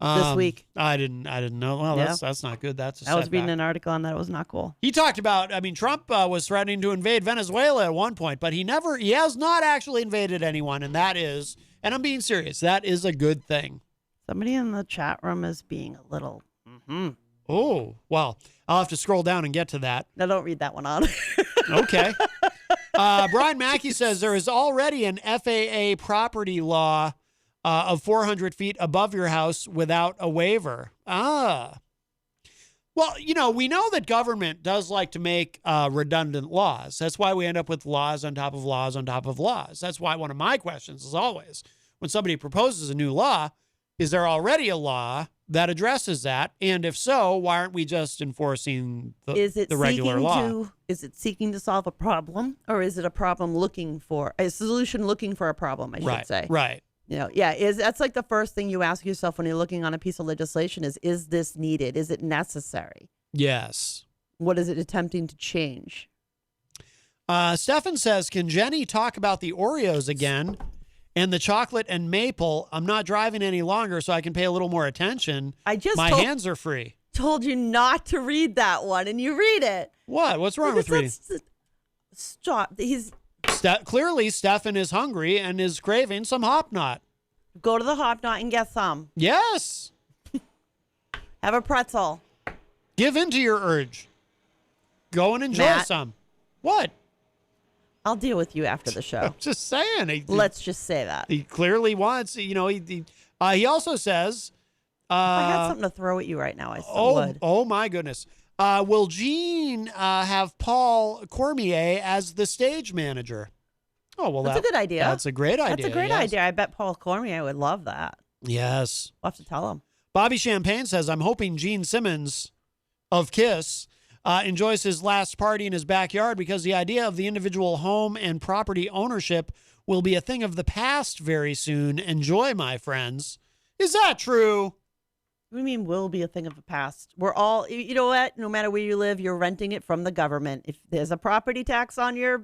This week. I didn't know. Well, Yeah. that's not good. That's a I was setback. reading an article on that. It was not cool. He talked about, Trump was threatening to invade Venezuela at one point, but he has not actually invaded anyone. And that is, and I'm being serious, that is a good thing. Somebody in the chat room is being a little, Oh, well, I'll have to scroll down and get to that. No, don't read that one on. Okay. Brian Mackey says there is already an FAA property law of 400 feet above your house without a waiver. Well, we know that government does like to make redundant laws. That's why we end up with laws on top of laws on top of laws. That's why one of my questions is always, when somebody proposes a new law, is there already a law that addresses that? And if so, why aren't we just enforcing the regular law? Is it seeking to solve a problem, or is it a problem looking for a solution looking for a problem, I should say? Right. That's like the first thing you ask yourself when you're looking on a piece of legislation is this needed? Is it necessary? Yes. What is it attempting to change? Stefan says, can Jenny talk about the Oreos again and the chocolate and maple? I'm not driving any longer, so I can pay a little more attention. My hands are free. Told you not to read that one, and you read it. What? What's wrong with reading? Stop. Clearly, Stefan is hungry and is craving some Hop Knot. Go to the Hop Knot and get some. Yes. Have a pretzel. Give in to your urge. Go and enjoy some. What? I'll deal with you after the show. I'm just saying. Let's just say that. He clearly wants, he also says. If I had something to throw at you right now, I still would. Oh, my goodness. Will Gene have Paul Cormier as the stage manager? Oh, well, that's a good idea. That's a great idea. That's a great idea. I bet Paul Cormier would love that. Yes. We'll have to tell him. Bobby Champagne says, I'm hoping Gene Simmons of KISS enjoys his last party in his backyard because the idea of the individual home and property ownership will be a thing of the past very soon. Enjoy, my friends. Is that true? What do you mean will be a thing of the past? We're all, you know what? No matter where you live, you're renting it from the government. If there's a property tax on your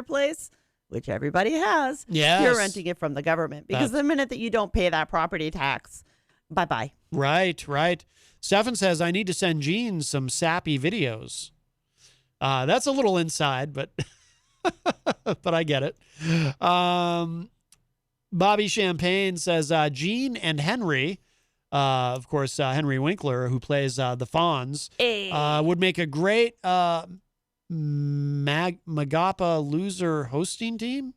place, which everybody has, you're renting it from the government. Because the minute that you don't pay that property tax, bye-bye. Right. Stefan says, I need to send Gene some sappy videos. That's a little inside, but but I get it. Bobby Champagne says, Gene and Henry, of course, Henry Winkler, who plays the Fonz, would make a great Magapa loser hosting team.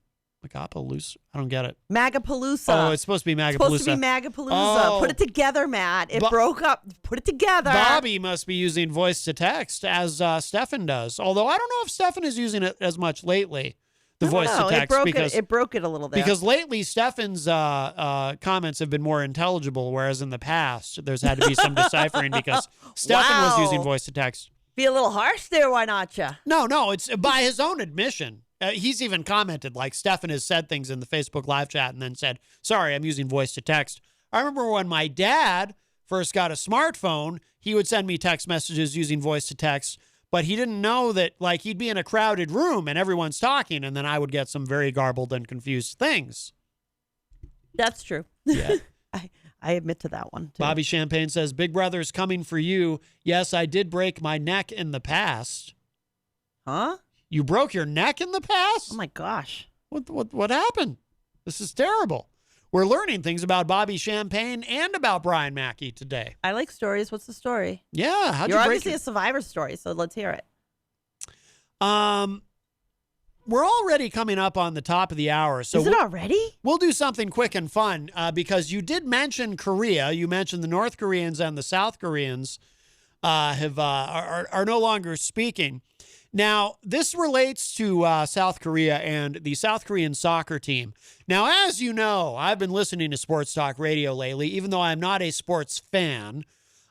Magapa loser? I don't get it. Magapalooza. Oh, it's supposed to be Magapalooza. Supposed to be Magapalooza. Oh. Put it together, Matt. It broke up. Put it together. Bobby must be using voice to text as Stefan does. Although I don't know if Stefan is using it as much lately. The voice to text it broke it a little bit. Because lately Stefan's comments have been more intelligible, whereas in the past there's had to be some deciphering because Stefan was using voice to text. Be a little harsh there, why not you? No, it's by his own admission. He's even commented, like Stefan has said things in the Facebook live chat and then said, sorry, I'm using voice to text. I remember when my dad first got a smartphone, he would send me text messages using voice to text. But he didn't know that, like, he'd be in a crowded room and everyone's talking, and then I would get some very garbled and confused things. That's true. Yeah. I admit to that one, too. Bobby Champagne says, Big Brother's coming for you. Yes, I did break my neck in the past. Huh? You broke your neck in the past? Oh, my gosh. What happened? This is terrible. We're learning things about Bobby Champagne and about Brian Mackey today. I like stories. What's the story? Yeah. How'd You're you break obviously a survivor story, so let's hear it. We're already coming up on the top of the hour. So Is it already? We'll do something quick and fun because you did mention Korea. You mentioned the North Koreans and the South Koreans are no longer speaking. Now, this relates to South Korea and the South Korean soccer team. Now, as you know, I've been listening to Sports Talk Radio lately, even though I'm not a sports fan,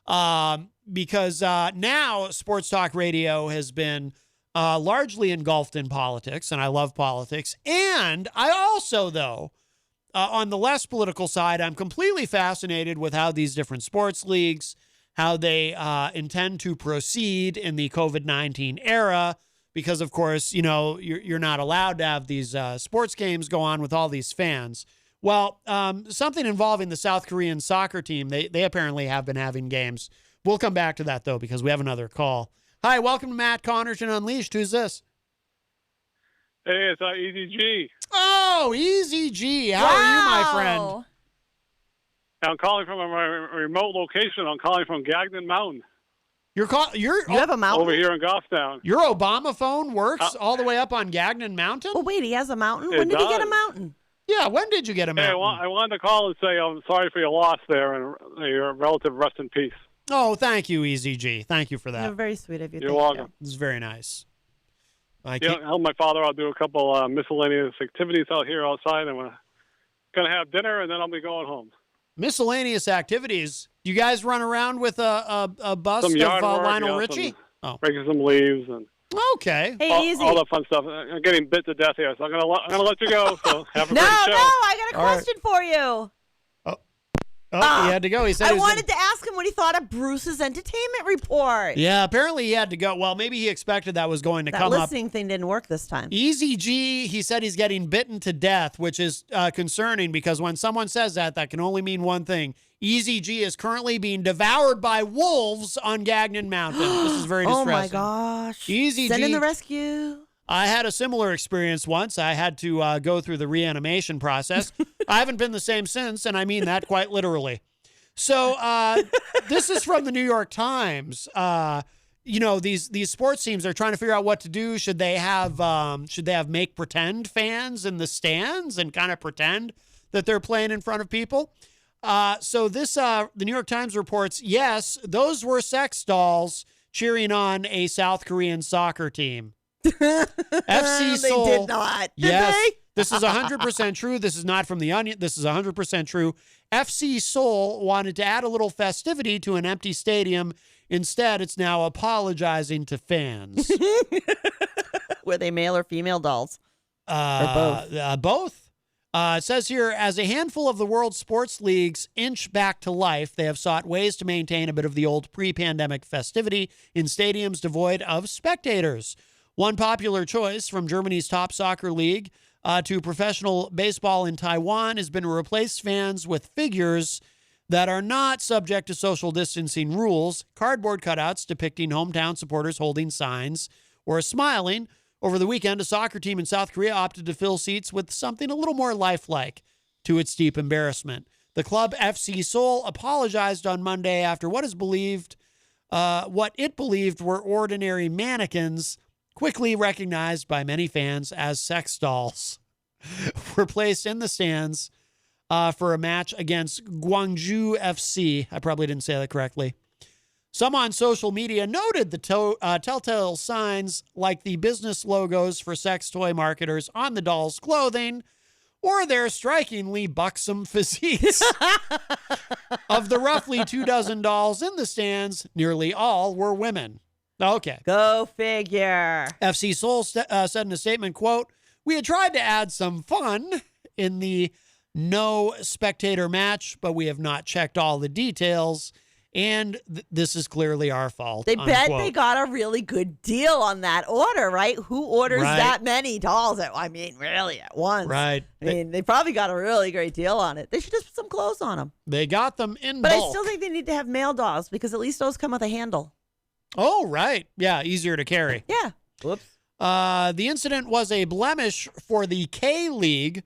because now Sports Talk Radio has been largely engulfed in politics, and I love politics. And I also, though, on the less political side, I'm completely fascinated with how these different sports leagues, how they intend to proceed in the COVID-19 era, because, of course, you know, you're not allowed to have these sports games go on with all these fans. Well, something involving the South Korean soccer team, they apparently have been having games. We'll come back to that, though, because we have another call. Hi, welcome to Matt Connarton Unleashed. Who's this? Hey, it's Easy G. Oh, Easy G. How are you, my friend? I'm calling from a remote location. I'm calling from Gagnon Mountain. You have a mountain? Over here in Goffstown. Your Obama phone works all the way up on Gagnon Mountain? Oh, wait, he has a mountain? It When did he get a does. mountain? Yeah, when did you get a mountain? I wanted to call and say I'm sorry for your loss there, and your relative rest in peace. Oh, thank you, Easy G. Thank you for that. You're very sweet of you. You're Thank welcome. This is very nice. Help my father. I'll do a couple miscellaneous activities out here outside, and we're going to have dinner, and then I'll be going home. Miscellaneous activities. You guys run around with a bust Some of yard work, Lionel Richie? Oh, breaking some leaves and okay. Hey, all, Easy. all that fun stuff. I'm getting bit to death here, so I'm gonna let you go. So have a No, great show. I got a All right. question for you. Oh, he had to go. He said I he was wanted to ask him what he thought of Bruce's entertainment report. Yeah, apparently he had to go. Well, maybe he expected that was going to That come up. listening thing didn't work this time. Easy G, he said he's getting bitten to death, which is concerning because when someone says that, that can only mean one thing. Easy G is currently being devoured by wolves on Gagnon Mountain. This is very distressing. Oh, my gosh. Easy Send G. in the rescue. I had a similar experience once. I had to go through the reanimation process. I haven't been the same since, and I mean that quite literally. So this is from the New York Times. You know, these sports teams are trying to figure out what to do. Should they have make pretend fans in the stands and kind of pretend that they're playing in front of people? So this the New York Times reports, yes, those were sex dolls cheering on a South Korean soccer team. FC Seoul. They did not. Did Yes. they? This is 100% true. This is not from The Onion. This is 100% true. FC Seoul wanted to add a little festivity to an empty stadium. Instead, it's now apologizing to fans. Were they male or female dolls? Both. Both. It says here, as a handful of the world's sports leagues inch back to life, they have sought ways to maintain a bit of the old pre-pandemic festivity in stadiums devoid of spectators. One popular choice from Germany's top soccer league to professional baseball in Taiwan has been to replace fans with figures that are not subject to social distancing rules, cardboard cutouts depicting hometown supporters holding signs or smiling. Over the weekend, a soccer team in South Korea opted to fill seats with something a little more lifelike, to its deep embarrassment. The club FC Seoul apologized on Monday after what it believed were ordinary mannequins, quickly recognized by many fans as sex dolls, were placed in the stands for a match against Gwangju FC. I probably didn't say that correctly. Some on social media noted the telltale signs like the business logos for sex toy marketers on the dolls' clothing or their strikingly buxom physiques. Of the roughly 24 dolls in the stands, nearly all were women. Okay. Go figure. FC Seoul said in a statement, quote, "We had tried to add some fun in the no spectator match, but we have not checked all the details. And this is clearly our fault. They bet unquote. they got a really good deal on that order, right? Who orders that many dolls really at once? Right. They probably got a really great deal on it. They should just put some clothes on them. They got them in But bulk. I still think they need to have male dolls because at least those come with a handle. Oh, right. Yeah, easier to carry. Yeah. Whoops. The incident was a blemish for the K-League.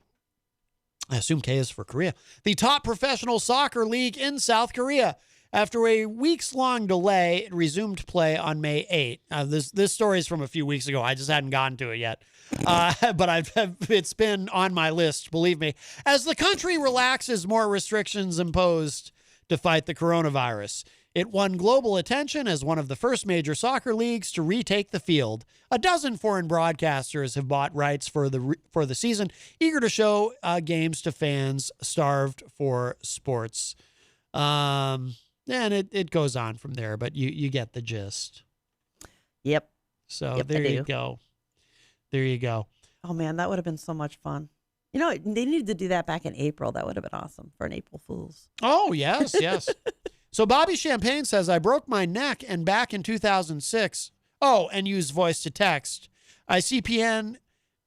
I assume K is for Korea. The top professional soccer league in South Korea. After a weeks-long delay, it resumed play on May 8th. This story is from a few weeks ago. I just hadn't gotten to it yet. But it's been on my list, believe me. As the country relaxes more restrictions imposed to fight the coronavirus, it won global attention as one of the first major soccer leagues to retake the field. A dozen foreign broadcasters have bought rights for the season, eager to show games to fans starved for sports. And it goes on from there, but you get the gist. Yep. So there you go. There you go. Oh, man, that would have been so much fun. You know, they needed to do that back in April. That would have been awesome for an April Fool's. Oh, yes, yes. So Bobby Champagne says, I broke my neck and back in 2006. Oh, and used voice to text. I CPN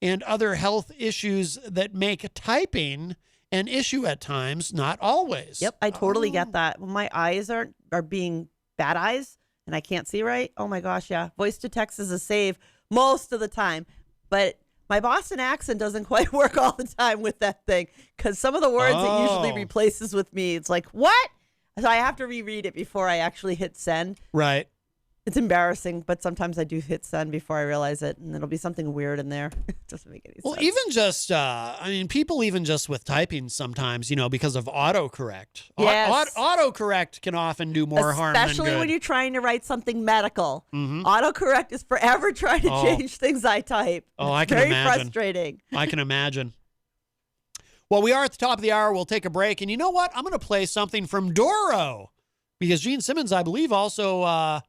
and other health issues that make typing an issue at times, not always. Yep, I totally get that. When my eyes are being bad eyes and I can't see right, oh my gosh, yeah. Voice to text is a save most of the time. But my Boston accent doesn't quite work all the time with that thing because some of the words it usually replaces with me, it's like, what? So I have to reread it before I actually hit send. Right. It's embarrassing, but sometimes I do hit send before I realize it, and it'll be something weird in there. It doesn't make any sense. Well, even just, people even just with typing sometimes, because of autocorrect. Yes. Autocorrect can often do more harm than good. Especially when you're trying to write something medical. Mm-hmm. Autocorrect is forever trying to change things I type. Oh, I can imagine. Very frustrating. I can imagine. Well, we are at the top of the hour. We'll take a break. And you know what? I'm going to play something from Doro because Gene Simmons, I believe, also...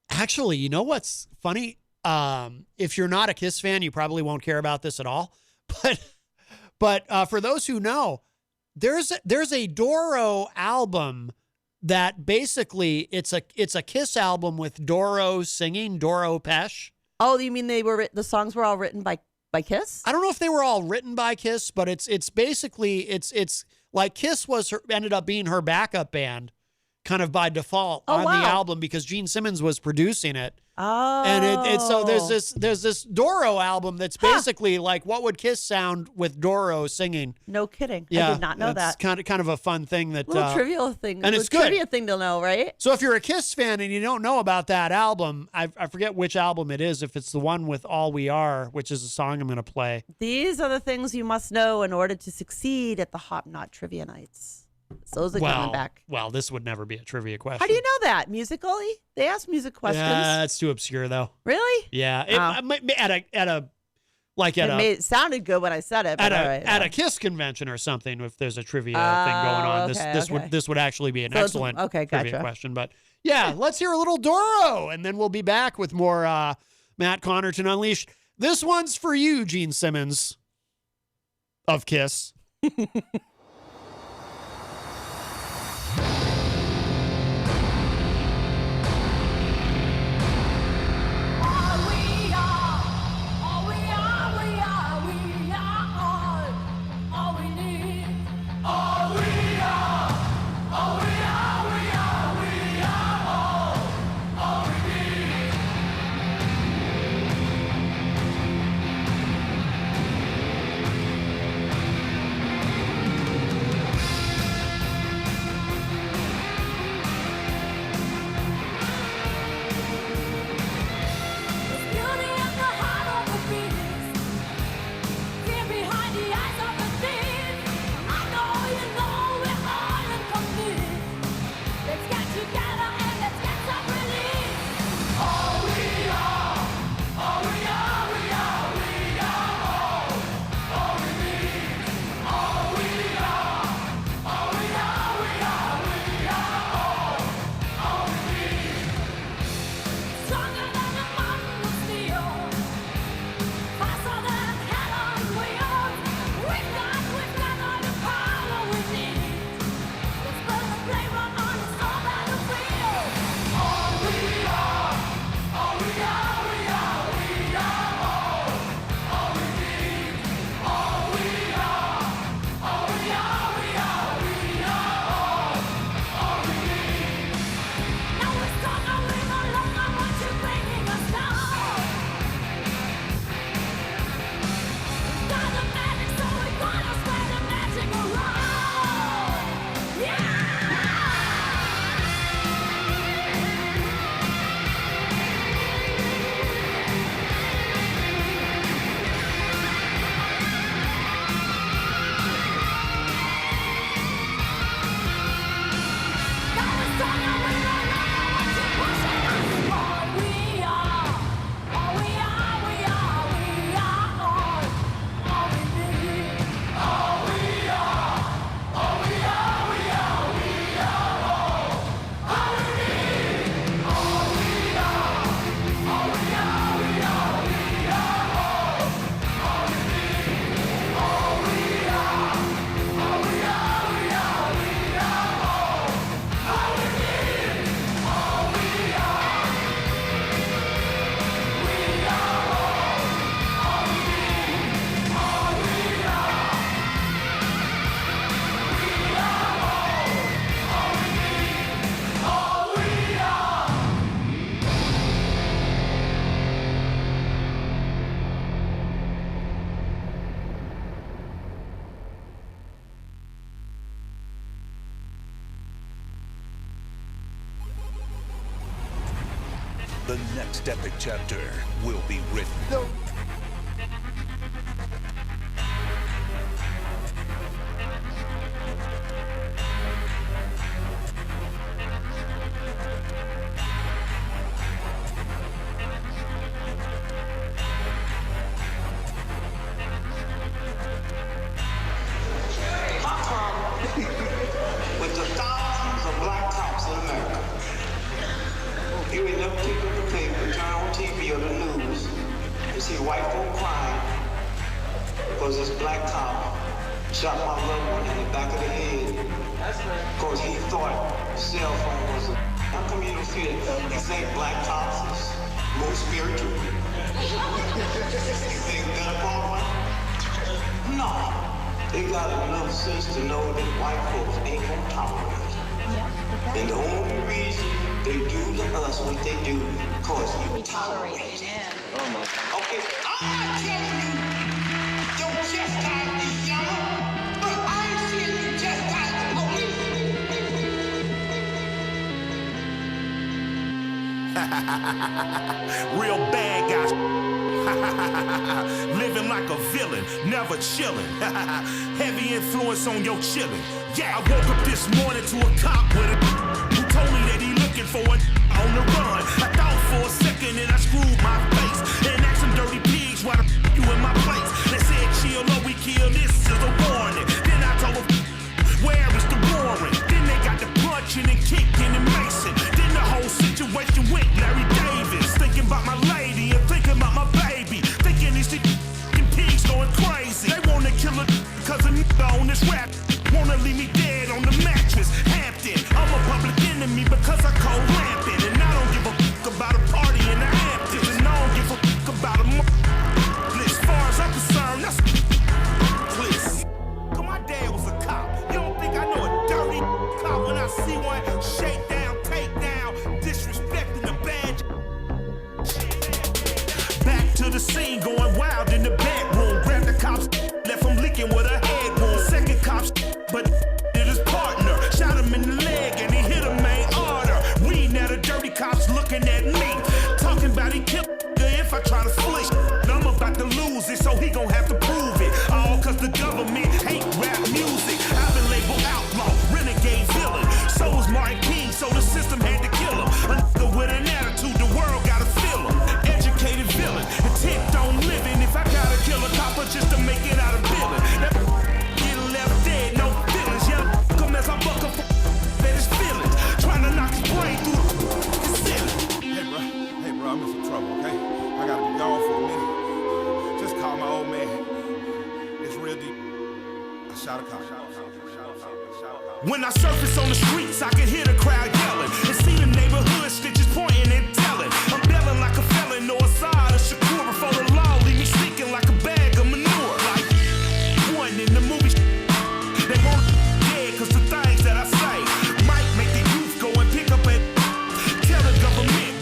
Actually, you know what's funny? If you're not a Kiss fan, you probably won't care about this at all. But for those who know, there's a Doro album that basically it's a Kiss album with Doro singing, Doro Pesh. Oh, you mean the songs were all written by Kiss? I don't know if they were all written by Kiss, but it's basically it's like Kiss ended up being her backup band. Kind of by default on the album because Gene Simmons was producing it. Oh. And so there's this Doro album that's basically like what would Kiss sound with Doro singing. No kidding. Yeah, I did not know that. Kind of a fun thing that little trivial thing. And it's good. Trivia thing to know, right? So if you're a Kiss fan and you don't know about that album, I forget which album it is. If it's the one with All We Are, which is a song I'm going to play. These are the things you must know in order to succeed at the Hop Knot Trivia Nights. So those are coming back. Well, this would never be a trivia question. How do you know that? Musically? They ask music questions. Yeah, it's too obscure though. Really? Yeah. It sounded good when I said it. But at a Kiss convention or something, if there's a trivia thing going on, this would actually be an excellent trivia question. But yeah, let's hear a little Doro, and then we'll be back with more Matt Connarton Unleashed. This one's for you, Gene Simmons of Kiss. The next epic chapter will be written. With the thousands of black cops in America. You ain't never pick up the paper, turn on TV or the news, and see white folk crying because this black cop shot my loved one in the back of the head because he thought cell phone was a... How come you don't see that? You think black cops is more spiritual? You think better part one? No. They got enough sense to know that white folks ain't gonna tolerate it. And the only reason they do to us what they do, because you tolerate it. Oh my God. Okay, I'm not telling you don't chastise these young, but I ain't seeing you chastise the police. Real bad guys. Living like a villain, never chilling. Heavy influence on your chilling. Yeah, I woke up this morning to a cop with a who told me that he looking for a on the run. I thought for a second and I screwed my face and asked some dirty pigs why the you in my place. They said chill or we kill, this is a warning. Then I told them where is the warrant? Then they got the punching and kicking and macing. Then the whole situation went Larry Davis. Thinking about my lady and thinking about my baby. Thinking these pigs going crazy. They wanna kill a cause a nigga on this rap. Wanna leave me dead on the mattress. Hampton, I'm a public enemy because I call rampant. And I don't give a fuck about a party in the Hamptons. And I don't give a fuck about a as far as I'm concerned, that's please. Cause my dad was a cop. You don't think I know a dirty cop when I see one? Shake down, take down, disrespecting the badge. Back to the scene, going wild in the bedroom. Grab the cops, left him leaking with a head wound. Second cops, but did his partner. Shot him in the leg and he hit a main order. We now the dirty cops looking at me. Talking about he killed if I try to flee. I'm about to lose it, so he gon' have to prove it. All cause the government hate rap music. I've been labeled outlaw, renegade villain. So was Martin King, so the system had to kill him. A nigga with an attitude, the world gotta feel him. Educated villain, intent on living. If I gotta kill a copper just to make it out of villain. That get left dead, no feelings. Yeah, come as I buck up at his feelings. Trying to knock his brain through the ceiling. Hey bro, I'm in some trouble, okay? I gotta be gone for a minute. Just call my old man. It's real deep. I shot a cop. When I surface on the streets, I can hear the crowd yelling and see the neighborhood stitches pointing and telling. I'm belling like a felon or a side of Shakur before the law leave me stinking like a bag of manure. Like one in the movie, they won't dead cause the things that I say might make the youth go and pick up and tell the government.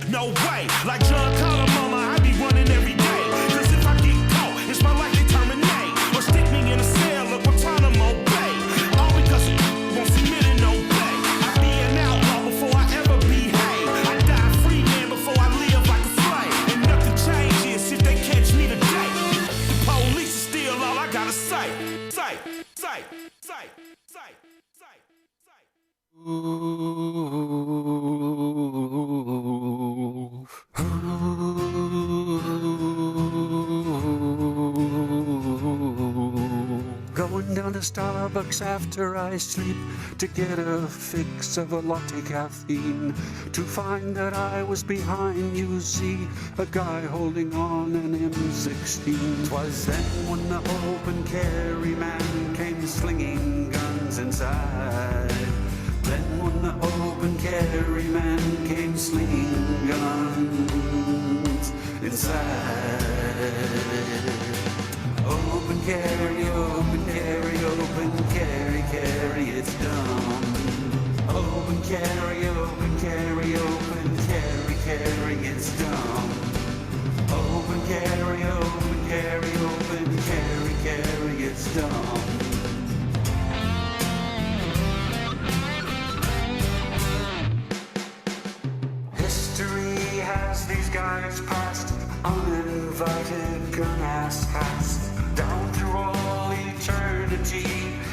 No way, like John Connor, mama, I be running every day. Cause if I get caught, it's my life they terminate. Or stick me in a cell of Guantanamo Bay. All because I won't submit and obey. I be an outlaw before I ever behave. I die free man before I live like a slave. And nothing changes if they catch me today. The police is still all I gotta say. Say. Going down to Starbucks after I sleep to get a fix of a latte caffeine. To find that I was behind, you see, a guy holding on an M16. 'Twas then when the open carry man came slinging guns inside. Then when the open carry man came slinging guns inside. Open carry, open carry, open carry, carry, it's done. Open carry, open carry, open carry, carry, it's done. Open carry, open carry, open carry, carry, it's done. History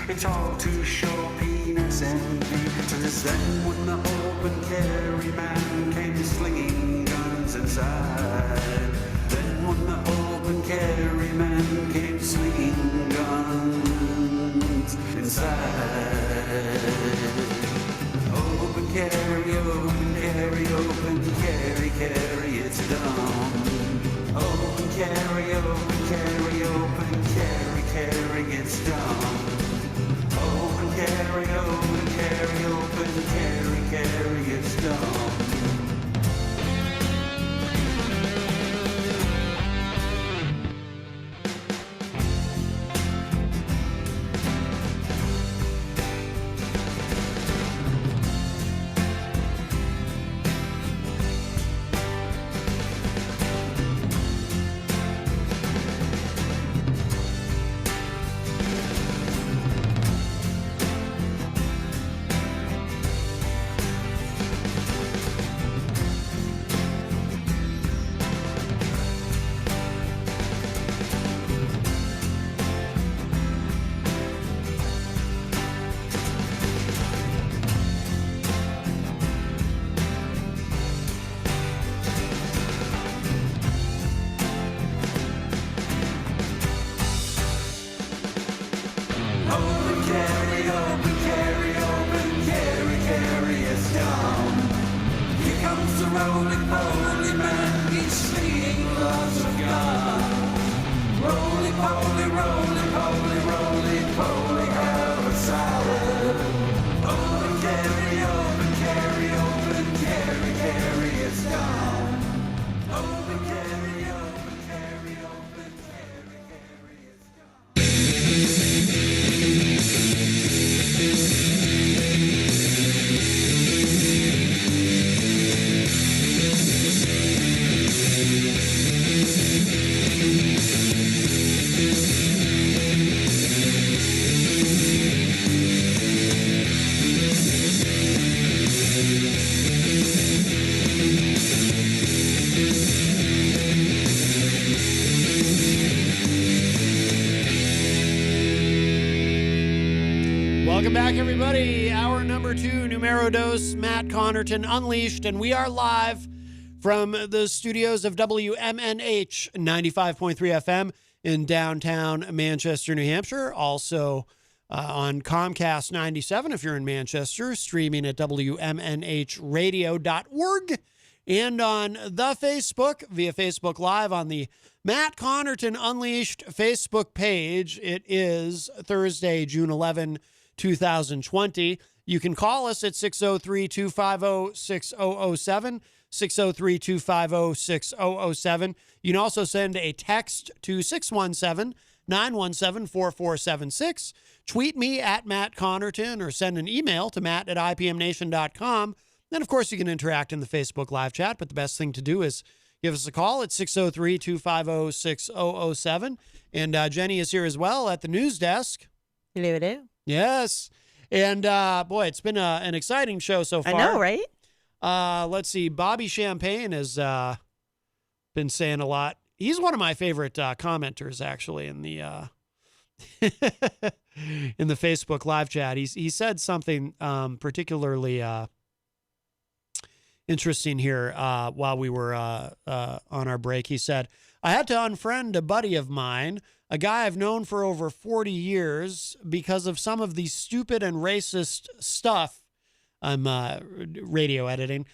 It's all to show penis envy. 'Tis then when the open carry man came slinging guns inside. Then when the open carry man came slinging guns inside. Open carry, open carry, open carry, carry, it's done. Open carry, open carry, open carry, carry, it's done. Open carry, open carry, open carry, carry, it's done. Welcome back, everybody. Hour number 2, Numero Dos, Matt Connarton Unleashed, and we are live from the studios of WMNH 95.3 FM in downtown Manchester, New Hampshire. Also on Comcast 97 if you're in Manchester, streaming at WMNHradio.org, and on the Facebook via Facebook Live on the Matt Connarton Unleashed Facebook page. It is Thursday, June 11, 2020. You can call us at 603-250-6007, 603-250-6007. You can also send a text to 617-917-4476. Tweet me at Matt Connarton or send an email to matt@ipmnation.com. Then, of course, you can interact in the Facebook live chat, but the best thing to do is give us a call at 603-250-6007. And Jenny is here as well at the news desk. Hello. Yes. And, boy, it's been an exciting show so far. I know, right? Let's see. Bobby Champagne has been saying a lot. He's one of my favorite commenters, actually, in the in the Facebook live chat. He said something particularly interesting here while we were on our break. He said, I had to unfriend a buddy of mine, a guy I've known for over 40 years, because of some of the stupid and racist stuff. I'm radio editing.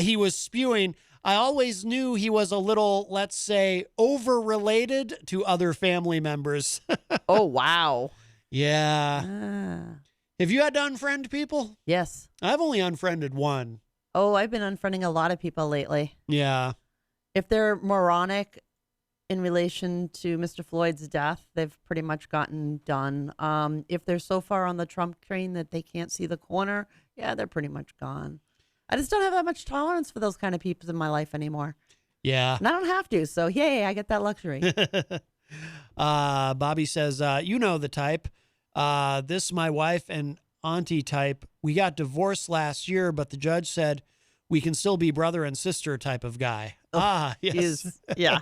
He was spewing. I always knew he was a little, let's say, over-related to other family members. Oh, wow. Yeah. Have you had to unfriend people? Yes. I've only unfriended one. Oh, I've been unfriending a lot of people lately. Yeah. If they're moronic in relation to Mr. Floyd's death, they've pretty much gotten done. If they're so far on the Trump train that they can't see the corner, yeah, they're pretty much gone. I just don't have that much tolerance for those kind of people in my life anymore. Yeah. And I don't have to, so yay, I get that luxury. Bobby says, you know the type. This my wife and auntie type. We got divorced last year, but the judge said we can still be brother and sister type of guy. Yes. Yeah.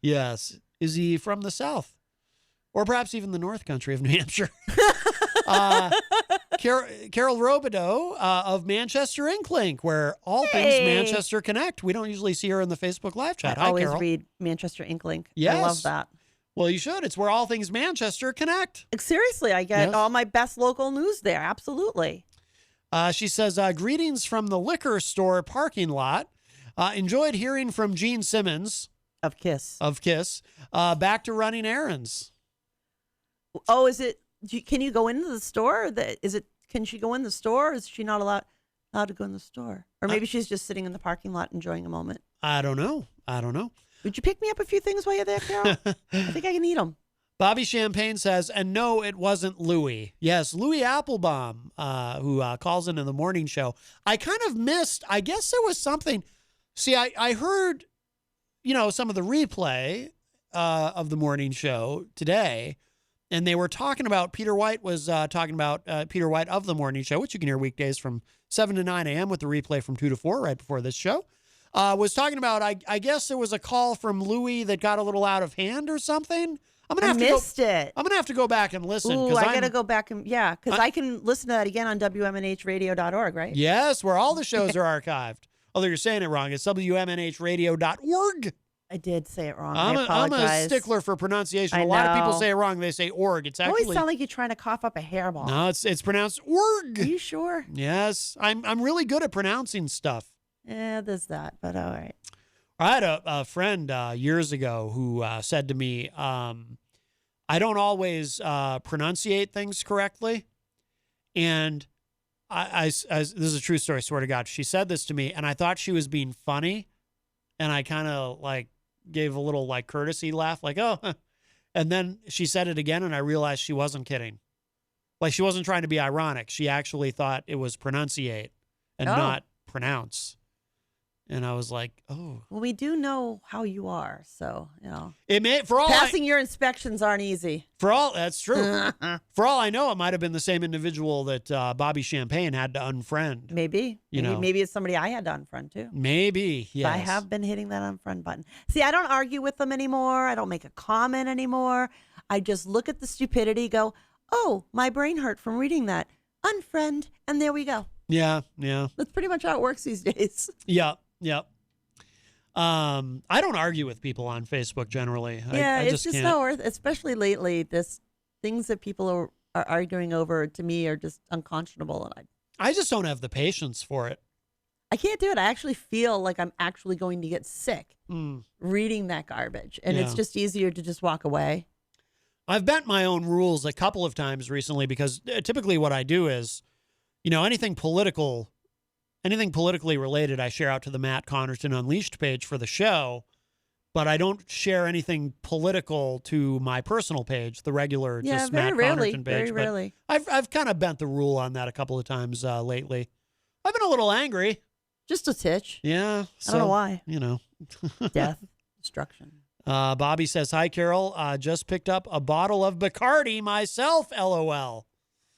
Yes. Is he from the South? Or perhaps even the North Country of New Hampshire? Carol Robideau of Manchester Inklink, where all things Manchester connect. We don't usually see her in the Facebook live chat. I Hi, always Carol. read Manchester Inklink. Yes. I love that. Well, you should. It's where all things Manchester connect. Seriously, I get all my best local news there. Absolutely. She says, greetings from the liquor store parking lot. Enjoyed hearing from Gene Simmons. Of Kiss. Back to running errands. Oh, is it? Can you go into the store? Can she go in the store? Or is she not allowed to go in the store? Or maybe she's just sitting in the parking lot enjoying a moment. I don't know. Would you pick me up a few things while you're there, Carol? I think I can eat them. Bobby Champagne says, and no, it wasn't Louie. Yes, Louie Applebaum, who calls into the morning show. I kind of missed, I guess there was something. See, I heard, some of the replay of the morning show today, and they were talking about, Peter White was talking about Peter White of the morning show, which you can hear weekdays from 7 to 9 a.m. with the replay from 2 to 4 right before this show. Was talking about, I guess there was a call from Louie that got a little out of hand or something. I missed it. I'm going to have to go back and listen. Ooh, I got to go back and, because I can listen to that again on WMNHradio.org, right? Yes, where all the shows are archived. Although you're saying it wrong. It's WMNHradio.org. I did say it wrong. I'm I apologize. a stickler for pronunciation. I A lot of people know. say it wrong. They say org. It's actually... You always sound like you're trying to cough up a hairball. No, it's pronounced org. Are you sure? Yes. I'm really good at pronouncing stuff. Yeah, there's that, but all right. I had a friend years ago who said to me, I don't always pronunciate things correctly. And this is a true story, swear to God. She said this to me, and I thought she was being funny. And I kind of gave a little courtesy laugh, oh. And then she said it again, and I realized she wasn't kidding. She wasn't trying to be ironic. She actually thought it was pronunciate and not pronounce. And I was like, oh. Well, we do know how you are, so, passing your inspections aren't easy. That's true. For all I know, it might have been the same individual that Bobby Champagne had to unfriend. Maybe. Maybe it's somebody I had to unfriend, too. Maybe, yes. I have been hitting that unfriend button. See, I don't argue with them anymore. I don't make a comment anymore. I just look at the stupidity, go, oh, my brain hurt from reading that. Unfriend, and there we go. Yeah. That's pretty much how it works these days. Yep. I don't argue with people on Facebook generally. Yeah, I just it's just can't. not worth, especially lately. This things that people are arguing over to me are just unconscionable, and I just don't have the patience for it. I can't do it. I actually feel like I'm actually going to get sick reading that garbage, and it's just easier to just walk away. I've bent my own rules a couple of times recently because typically what I do is, anything politically related, I share out to the Matt Connarton Unleashed page for the show, but I don't share anything political to my personal page, the regular just Matt Connarton page. Very rarely. I've kind of bent the rule on that a couple of times lately. I've been a little angry. Just a titch. Yeah. I don't know why. Death, destruction. Bobby says, hi, Carol. Just picked up a bottle of Bacardi myself, LOL.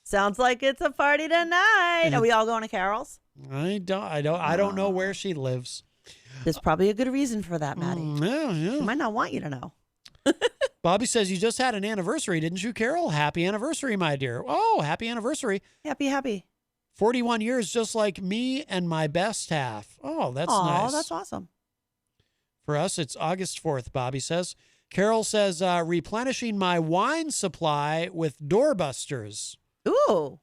Sounds like it's a party tonight. Are we all going to Carol's? I don't know where she lives. There's probably a good reason for that, Maddie. Yeah. She might not want you to know. Bobby says you just had an anniversary, didn't you, Carol? Happy anniversary, my dear. Oh, happy anniversary. Happy. 41 years, just like me and my best half. Oh, that's nice. Oh, that's awesome. For us, it's August 4th, Bobby says. Carol says, replenishing my wine supply with doorbusters. Ooh.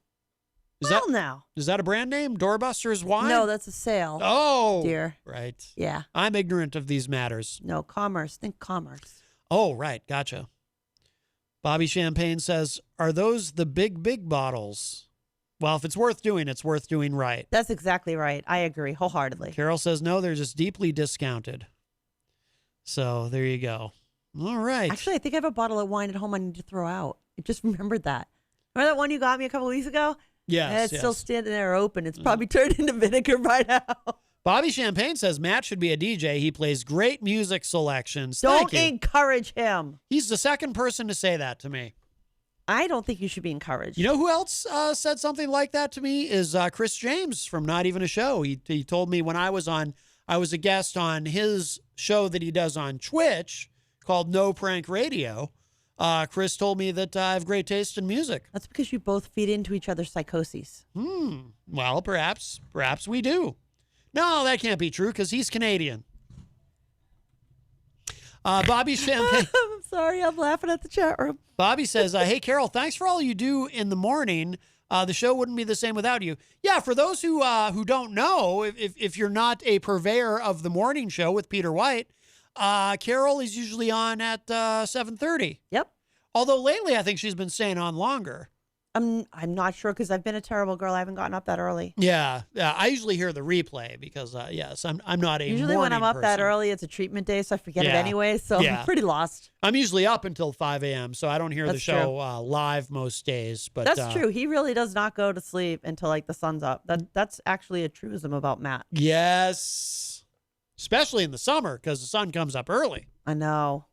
Is that a brand name? Doorbusters wine? No, that's a sale. Oh, dear. Right. Yeah. I'm ignorant of these matters. No, commerce. Think commerce. Oh, right. Gotcha. Bobby Champagne says, are those the big bottles? Well, if it's worth doing right. That's exactly right. I agree wholeheartedly. Carol says, no, they're just deeply discounted. So there you go. All right. Actually, I think I have a bottle of wine at home I need to throw out. I just remembered that. Remember that one you got me a couple of weeks ago? Yes. It's still standing there open. It's probably turned into vinegar by now. Bobby Champagne says Matt should be a DJ. He plays great music selections. Don't encourage him. He's the second person to say that to me. I don't think you should be encouraged. You know who else said something like that to me is Chris James from Not Even a Show. He told me when I was a guest on his show that he does on Twitch called No Prank Radio. Chris told me that I have great taste in music. That's because you both feed into each other's psychoses. Well, perhaps we do. No, that can't be true because he's Canadian. Bobby Champagne. I'm sorry, I'm laughing at the chat room. Bobby says, hey, Carol, thanks for all you do in the morning. The show wouldn't be the same without you. Yeah, for those who don't know, if you're not a purveyor of the morning show with Peter White, Carol is usually on at 7:30. Yep. Although lately, I think she's been staying on longer. I'm not sure because I've been a terrible girl. I haven't gotten up that early. Yeah. I usually hear the replay because, yes, I'm not a Usually when I'm up person. that early, it's a treatment day, so I forget it Yeah. anyway. So Yeah. I'm pretty lost. I'm usually up until 5 a.m., so I don't hear the That's show live most days. But That's true. He really does not go to sleep until like the sun's up. That's actually a truism about Matt. Yes. Especially in the summer because the sun comes up early. I know.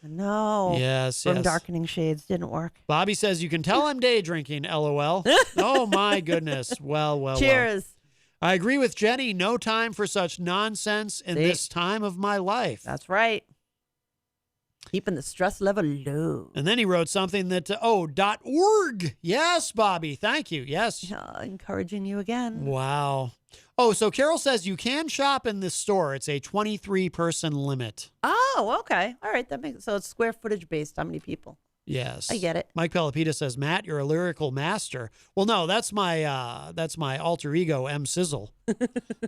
Yes, From yes. darkening shades didn't work. Bobby says, you can tell I'm day drinking, LOL. Oh, my goodness. Well. Cheers. I agree with Jenny. No time for such nonsense in this time of my life. That's right. Keeping the stress level low. And then he wrote something that, .org. Yes, Bobby. Thank you. Yes. Encouraging you again. Wow. Oh, so Carol says you can shop in this store. It's a 23-person limit. Oh, okay. All right. So it's square footage based. How many people? Yes. I get it. Mike Pelopita says, Matt, you're a lyrical master. Well, no, that's my alter ego, M. Sizzle.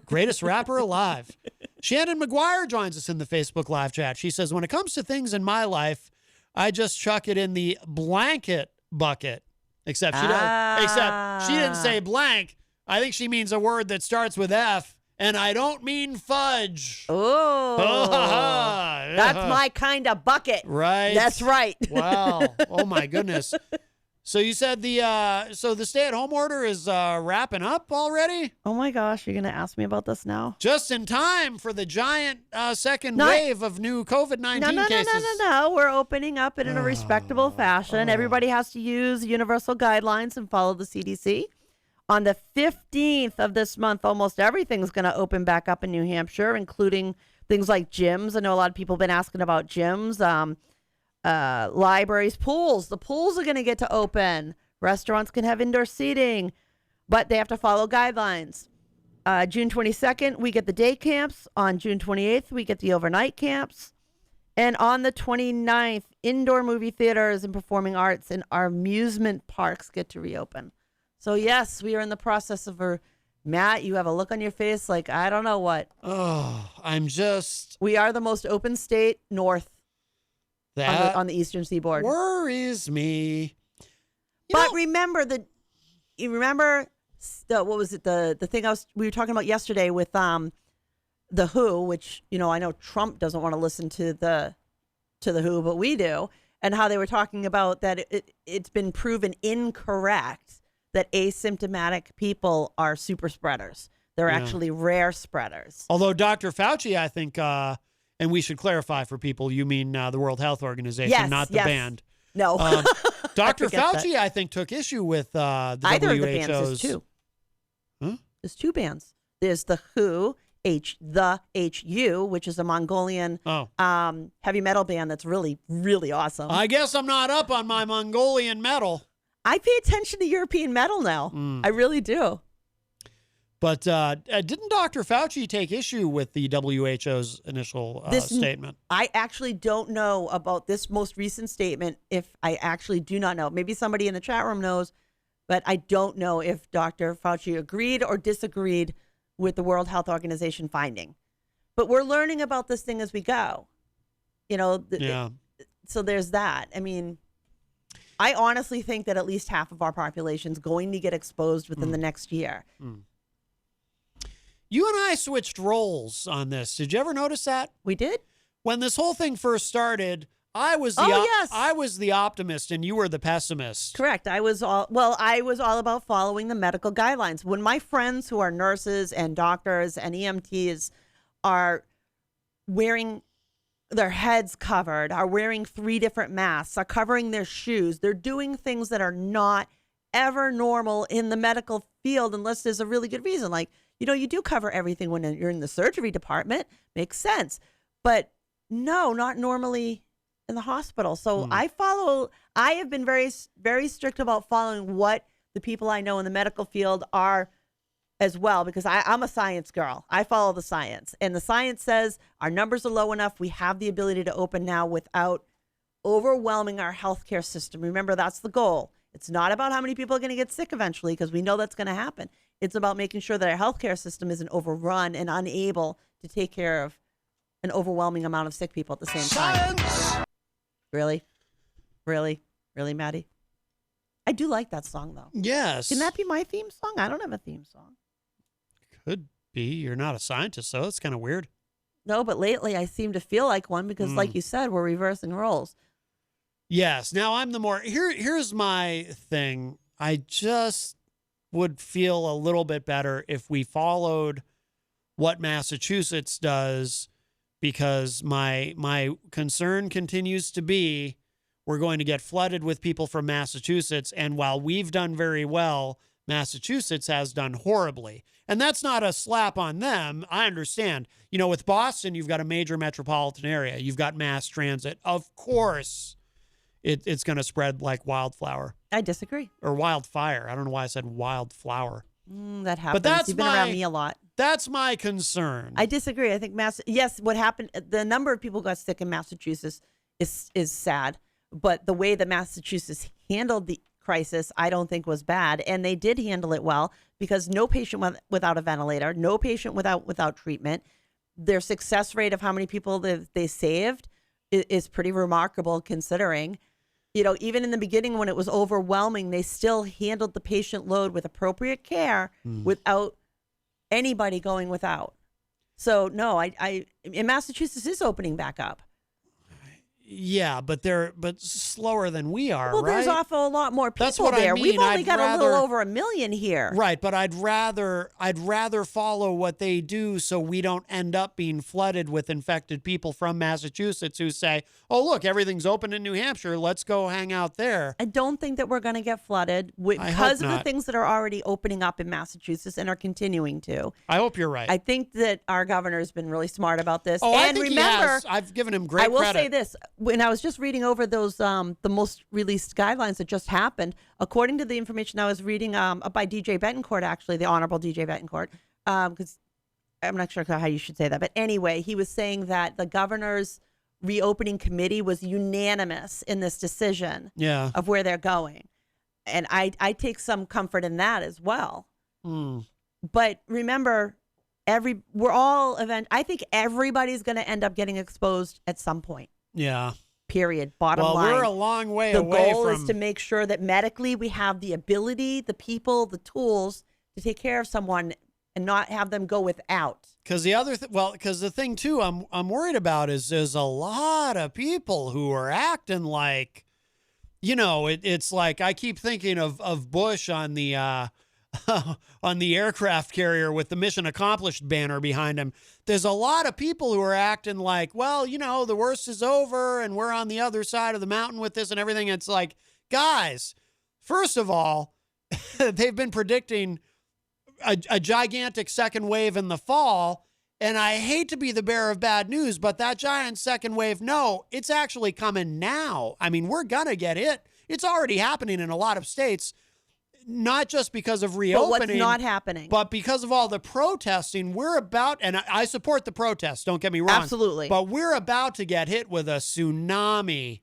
Greatest rapper alive. Shannon McGuire joins us in the Facebook live chat. She says, when it comes to things in my life, I just chuck it in the blanket bucket. Except she didn't say blank. I think she means a word that starts with F, and I don't mean fudge. Oh, that's my kind of bucket. Right. That's right. Wow. Oh my goodness. So you said the stay-at-home order is wrapping up already? Oh my gosh, you're gonna ask me about this now? Just in time for the giant second wave of new COVID-19 cases. No. We're opening up in a respectable fashion. Everybody has to use universal guidelines and follow the CDC. On the 15th of this month, almost everything's going to open back up in New Hampshire, including things like gyms. I know a lot of people have been asking about gyms, libraries, pools. The pools are going to get to open. Restaurants can have indoor seating, but they have to follow guidelines. June 22nd, we get the day camps. On June 28th, we get the overnight camps. And on the 29th, indoor movie theaters and performing arts and our amusement parks get to reopen. So, yes, we are in the process of Matt, you have a look on your face like, I don't know what. Oh, We are the most open state north on the eastern seaboard. Worries me. Remember what was it? The thing we were talking about yesterday with the WHO, which, I know Trump doesn't want to listen to the WHO, but we do, and how they were talking about that it's been proven incorrect that asymptomatic people are super spreaders. They're actually rare spreaders. Although Dr. Fauci, I think, and we should clarify for people, you mean the World Health Organization, not the band. No. Dr. Fauci, I think, took issue with the Either WHO's. of the bands. There's two. Huh? There's two bands. There's the WHO, the HU, which is a Mongolian heavy metal band that's really, really awesome. I guess I'm not up on my Mongolian metal. I pay attention to European metal now. I really do. But didn't Dr. Fauci take issue with the WHO's initial statement? I actually don't know about this most recent statement. If I actually do not know, maybe somebody in the chat room knows, but I don't know if Dr. Fauci agreed or disagreed with the World Health Organization finding. But we're learning about this thing as we go. So there's that. I mean, I honestly think that at least half of our population is going to get exposed within the next year. You and I switched roles on this. Did you ever notice that? We did. When this whole thing first started, I was the optimist and you were the pessimist. Correct. I was all about following the medical guidelines. When my friends who are nurses and doctors and EMTs are wearing their heads covered, are wearing 3 different masks, are covering their shoes, they're doing things that are not ever normal in the medical field unless there's a really good reason. Like, you do cover everything when you're in the surgery department. Makes sense. But no, not normally in the hospital. So I have been very, very strict about following what the people I know in the medical field are as well, because I'm a science girl. I follow the science, and the science says our numbers are low enough. We have the ability to open now without overwhelming our healthcare system. Remember, that's the goal. It's not about how many people are going to get sick eventually, because we know that's going to happen. It's about making sure that our healthcare system isn't overrun and unable to take care of an overwhelming amount of sick people at the same time. Really? Really? Really, Maddie? I do like that song, though. Yes. Can that be my theme song? I don't have a theme song. Could be. You're not a scientist, so it's kind of weird. No, but lately I seem to feel like one because, like you said, we're reversing roles. Yes. Now I'm the more... Here's my thing. I just would feel a little bit better if we followed what Massachusetts does, because my concern continues to be we're going to get flooded with people from Massachusetts, and while we've done very well, Massachusetts has done horribly. And that's not a slap on them. I understand. You know, with Boston, you've got a major metropolitan area. You've got mass transit. Of course, it's going to spread like wildflower. I disagree. Or wildfire. I don't know why I said wildflower. That happens. But you've been around me a lot. That's my concern. I disagree. I think yes, what happened, the number of people who got sick in Massachusetts is sad. But the way that Massachusetts handled the crisis, I don't think was bad. And they did handle it well, because no patient without a ventilator, no patient without treatment. Their success rate of how many people they saved is pretty remarkable, considering, you know, even in the beginning when it was overwhelming, they still handled the patient load with appropriate care without anybody going without. So no, in Massachusetts is opening back up. Yeah, but slower than we are. Well, right? There's awful a lot more people That's what there. I mean. We've only got a little over 1 million here. Right, but I'd rather follow what they do, so we don't end up being flooded with infected people from Massachusetts who say, "Oh, look, everything's open in New Hampshire. Let's go hang out there." I don't think that we're going to get flooded because of the things that are already opening up in Massachusetts and are continuing to. I hope you're right. I think that our governor has been really smart about this. Oh, and I think remember, he has. I've given him great credit. I will say this. When I was just reading over those, the most released guidelines that just happened, according to the information I was reading by DJ Betancourt, actually, the Honorable DJ Betancourt, because I'm not sure how you should say that. But anyway, he was saying that the governor's reopening committee was unanimous in this decision of where they're going. And I take some comfort in that as well. But remember, I think everybody's going to end up getting exposed at some point. Yeah. Period. Bottom line. Well, we're a long way away. The goal is to make sure that medically we have the ability, the people, the tools to take care of someone and not have them go without. Because the thing too, I'm worried about is there's a lot of people who are acting like, you know, it's like I keep thinking of Bush on the on the aircraft carrier with the mission accomplished banner behind him. There's a lot of people who are acting like, well, you know, the worst is over and we're on the other side of the mountain with this and everything. It's like, guys, first of all, they've been predicting a gigantic second wave in the fall. And I hate to be the bearer of bad news, but that giant second wave, no, it's actually coming now. I mean, we're going to get hit. It's already happening in a lot of states. Not just because of reopening. But what's not happening. But because of all the protesting, and I support the protests, don't get me wrong. Absolutely. But we're about to get hit with a tsunami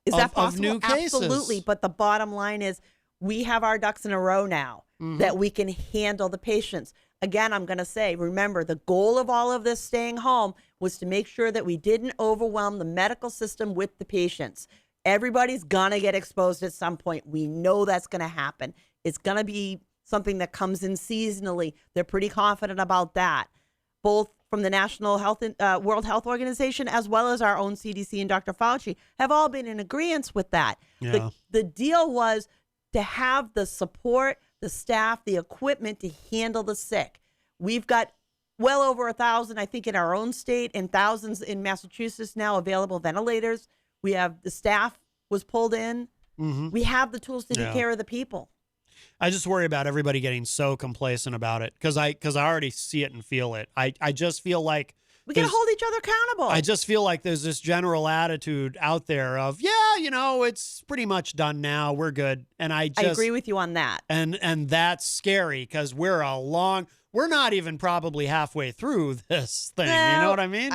of new cases. Absolutely. But the bottom line is we have our ducks in a row now that we can handle the patients. Again, I'm going to say, remember, the goal of all of this staying home was to make sure that we didn't overwhelm the medical system with the patients. Everybody's going to get exposed at some point. We know that's going to happen. It's going to be something that comes in seasonally. They're pretty confident about that, both from the National Health World Health Organization as well as our own CDC and Dr. Fauci have all been in agreement with that. Yeah. The deal was to have the support, the staff, the equipment to handle the sick. We've got well over 1,000, I think, in our own state and thousands in Massachusetts now available ventilators. We have the staff was pulled in. We have the tools to take care of the people. I just worry about everybody getting so complacent about it because I already see it and feel it. I just feel like We got to hold each other accountable. I just feel like there's this general attitude out there of, yeah, it's pretty much done now. We're good. And I agree with you on that. And that's scary because we're not even probably halfway through this thing. You know what I mean?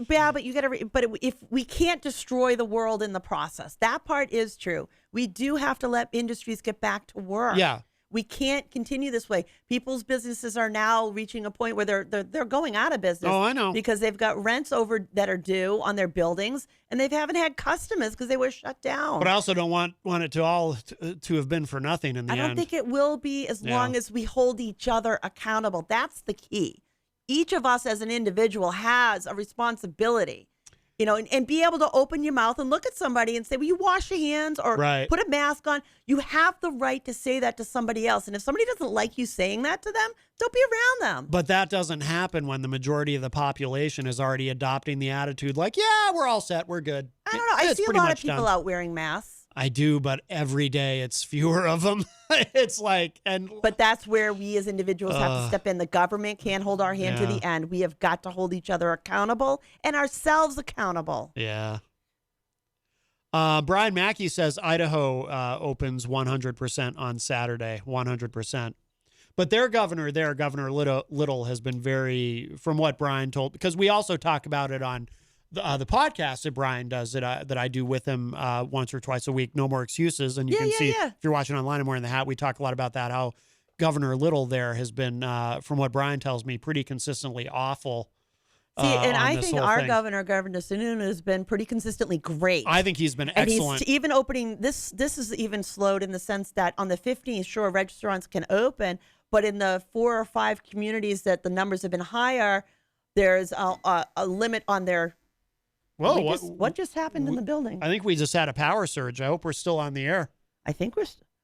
Yeah, but you got to. But if we can't destroy the world in the process, that part is true. We do have to let industries get back to work. Yeah. We can't continue this way. People's businesses are now reaching a point where they're going out of business. Oh, I know. Because they've got rents over that are due on their buildings, and they haven't had customers because they were shut down. But I also don't want it to all to have been for nothing in the end. I don't think it will be as long as we hold each other accountable. That's the key. Each of us as an individual has a responsibility. And be able to open your mouth and look at somebody and say, will you wash your hands or put a mask on? You have the right to say that to somebody else. And if somebody doesn't like you saying that to them, don't be around them. But that doesn't happen when the majority of the population is already adopting the attitude like, yeah, we're all set. We're good. I don't know. I see a lot of people out wearing masks. I do, but every day it's fewer of them. It's like, but that's where we as individuals have to step in. The government can't hold our hand to the end. We have got to hold each other accountable and ourselves accountable. Yeah. Brian Mackey says Idaho opens 100% on Saturday, 100%. But their governor, Little, has been very, from what Brian told, because we also talk about it on the podcast that Brian does that I do with him once or twice a week, No More Excuses. And you can see, if you're watching online, I'm wearing the hat. We talk a lot about that, how Governor Little there has been, from what Brian tells me, pretty consistently awful. And I think our Governor Sununu, has been pretty consistently great. I think he's been excellent. And he's even opening, this is even slowed in the sense that on the 15th, sure, restaurants can open, but in the 4 or 5 communities that the numbers have been higher, there's a limit on their... Whoa, what just happened in the building? I think we just had a power surge. I hope we're still on the air. I think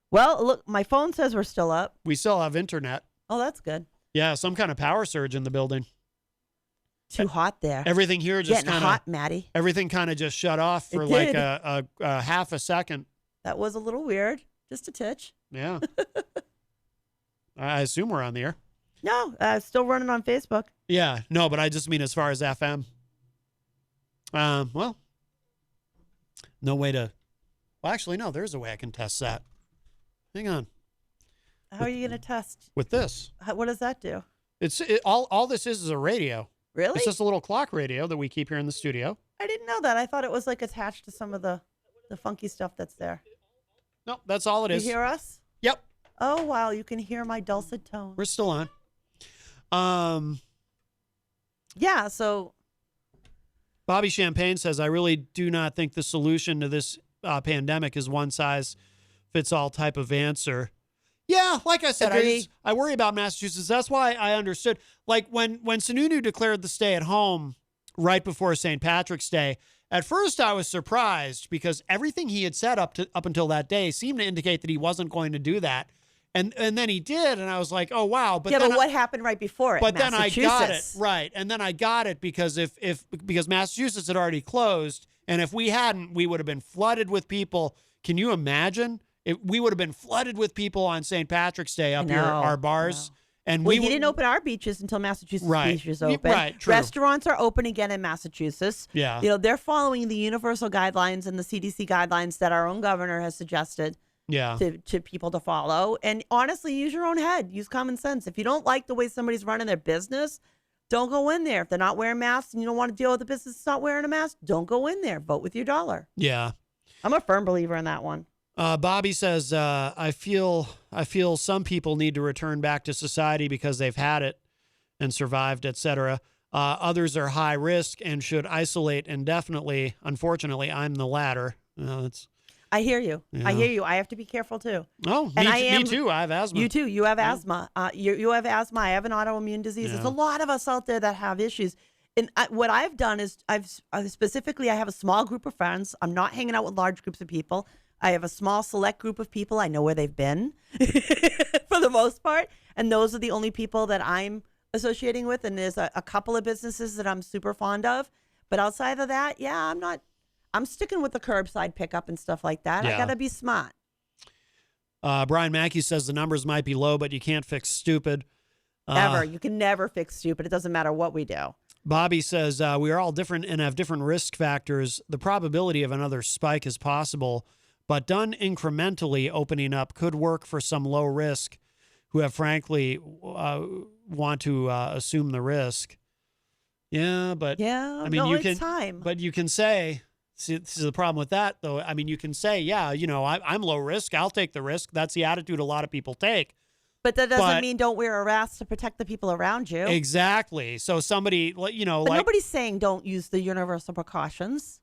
well, look, my phone says we're still up. We still have internet. Oh, that's good. Yeah, some kind of power surge in the building. Too hot there. Everything here just kind of hot, Maddie. Everything kind of just shut off for like a half a second. That was a little weird. Just a titch. Yeah. I assume we're on the air. No, still running on Facebook. Yeah, no, but I just mean as far as FM. Well, no way to. Well, actually, no. There's a way I can test that. Hang on. How are you going to test with this? What does that do? All this is a radio. Really? It's just a little clock radio that we keep here in the studio. I didn't know that. I thought it was like attached to some of the funky stuff that's there. No, that's all it is. You hear us? Yep. Oh wow, you can hear my dulcet tone. We're still on. Yeah. So. Bobby Champagne says, I really do not think the solution to this pandemic is one size fits all type of answer. Yeah, like I said, I worry about Massachusetts. That's why I understood. Like when Sununu declared the stay at home right before St. Patrick's Day, at first I was surprised because everything he had said up until that day seemed to indicate that he wasn't going to do that. And then he did, and I was like, oh, wow. But what happened right before it? But then I got it, right. And then I got it because because Massachusetts had already closed, and if we hadn't, we would have been flooded with people. Can you imagine? We would have been flooded with people on St. Patrick's Day up here, our bars. And he didn't open our beaches until Massachusetts beaches open. Right, true. Restaurants are open again in Massachusetts. Yeah. They're following the universal guidelines and the CDC guidelines that our own governor has suggested. Yeah. To people to follow. And honestly, use your own head. Use common sense. If you don't like the way somebody's running their business, don't go in there. If they're not wearing masks and you don't want to deal with the business that's not wearing a mask, don't go in there. Vote with your dollar. Yeah. I'm a firm believer in that one. Bobby says, I feel some people need to return back to society because they've had it and survived, etc. Others are high risk and should isolate indefinitely. Unfortunately, I'm the latter. I hear you. Yeah. I hear you. I have to be careful too. Oh, me too. I have asthma. You too. You have asthma. You have asthma. I have an autoimmune disease. Yeah. There's a lot of us out there that have issues. And what I've done is I have a small group of friends. I'm not hanging out with large groups of people. I have a small select group of people. I know where they've been for the most part. And those are the only people that I'm associating with. And there's a couple of businesses that I'm super fond of. But outside of that, yeah, I'm sticking with the curbside pickup and stuff like that. Yeah. I got to be smart. Brian Mackey says the numbers might be low, but you can't fix stupid. Ever. You can never fix stupid. It doesn't matter what we do. Bobby says, we are all different and have different risk factors. The probability of another spike is possible, but done incrementally, opening up could work for some low risk who have frankly want to assume the risk. Yeah, but I mean, you can, time. But you can say, see, this is the problem with that though. I mean, you can say, yeah, I'm low risk. I'll take the risk. That's the attitude a lot of people take. But that doesn't mean don't wear a mask to protect the people around you. Exactly. So somebody, But nobody's saying don't use the universal precautions.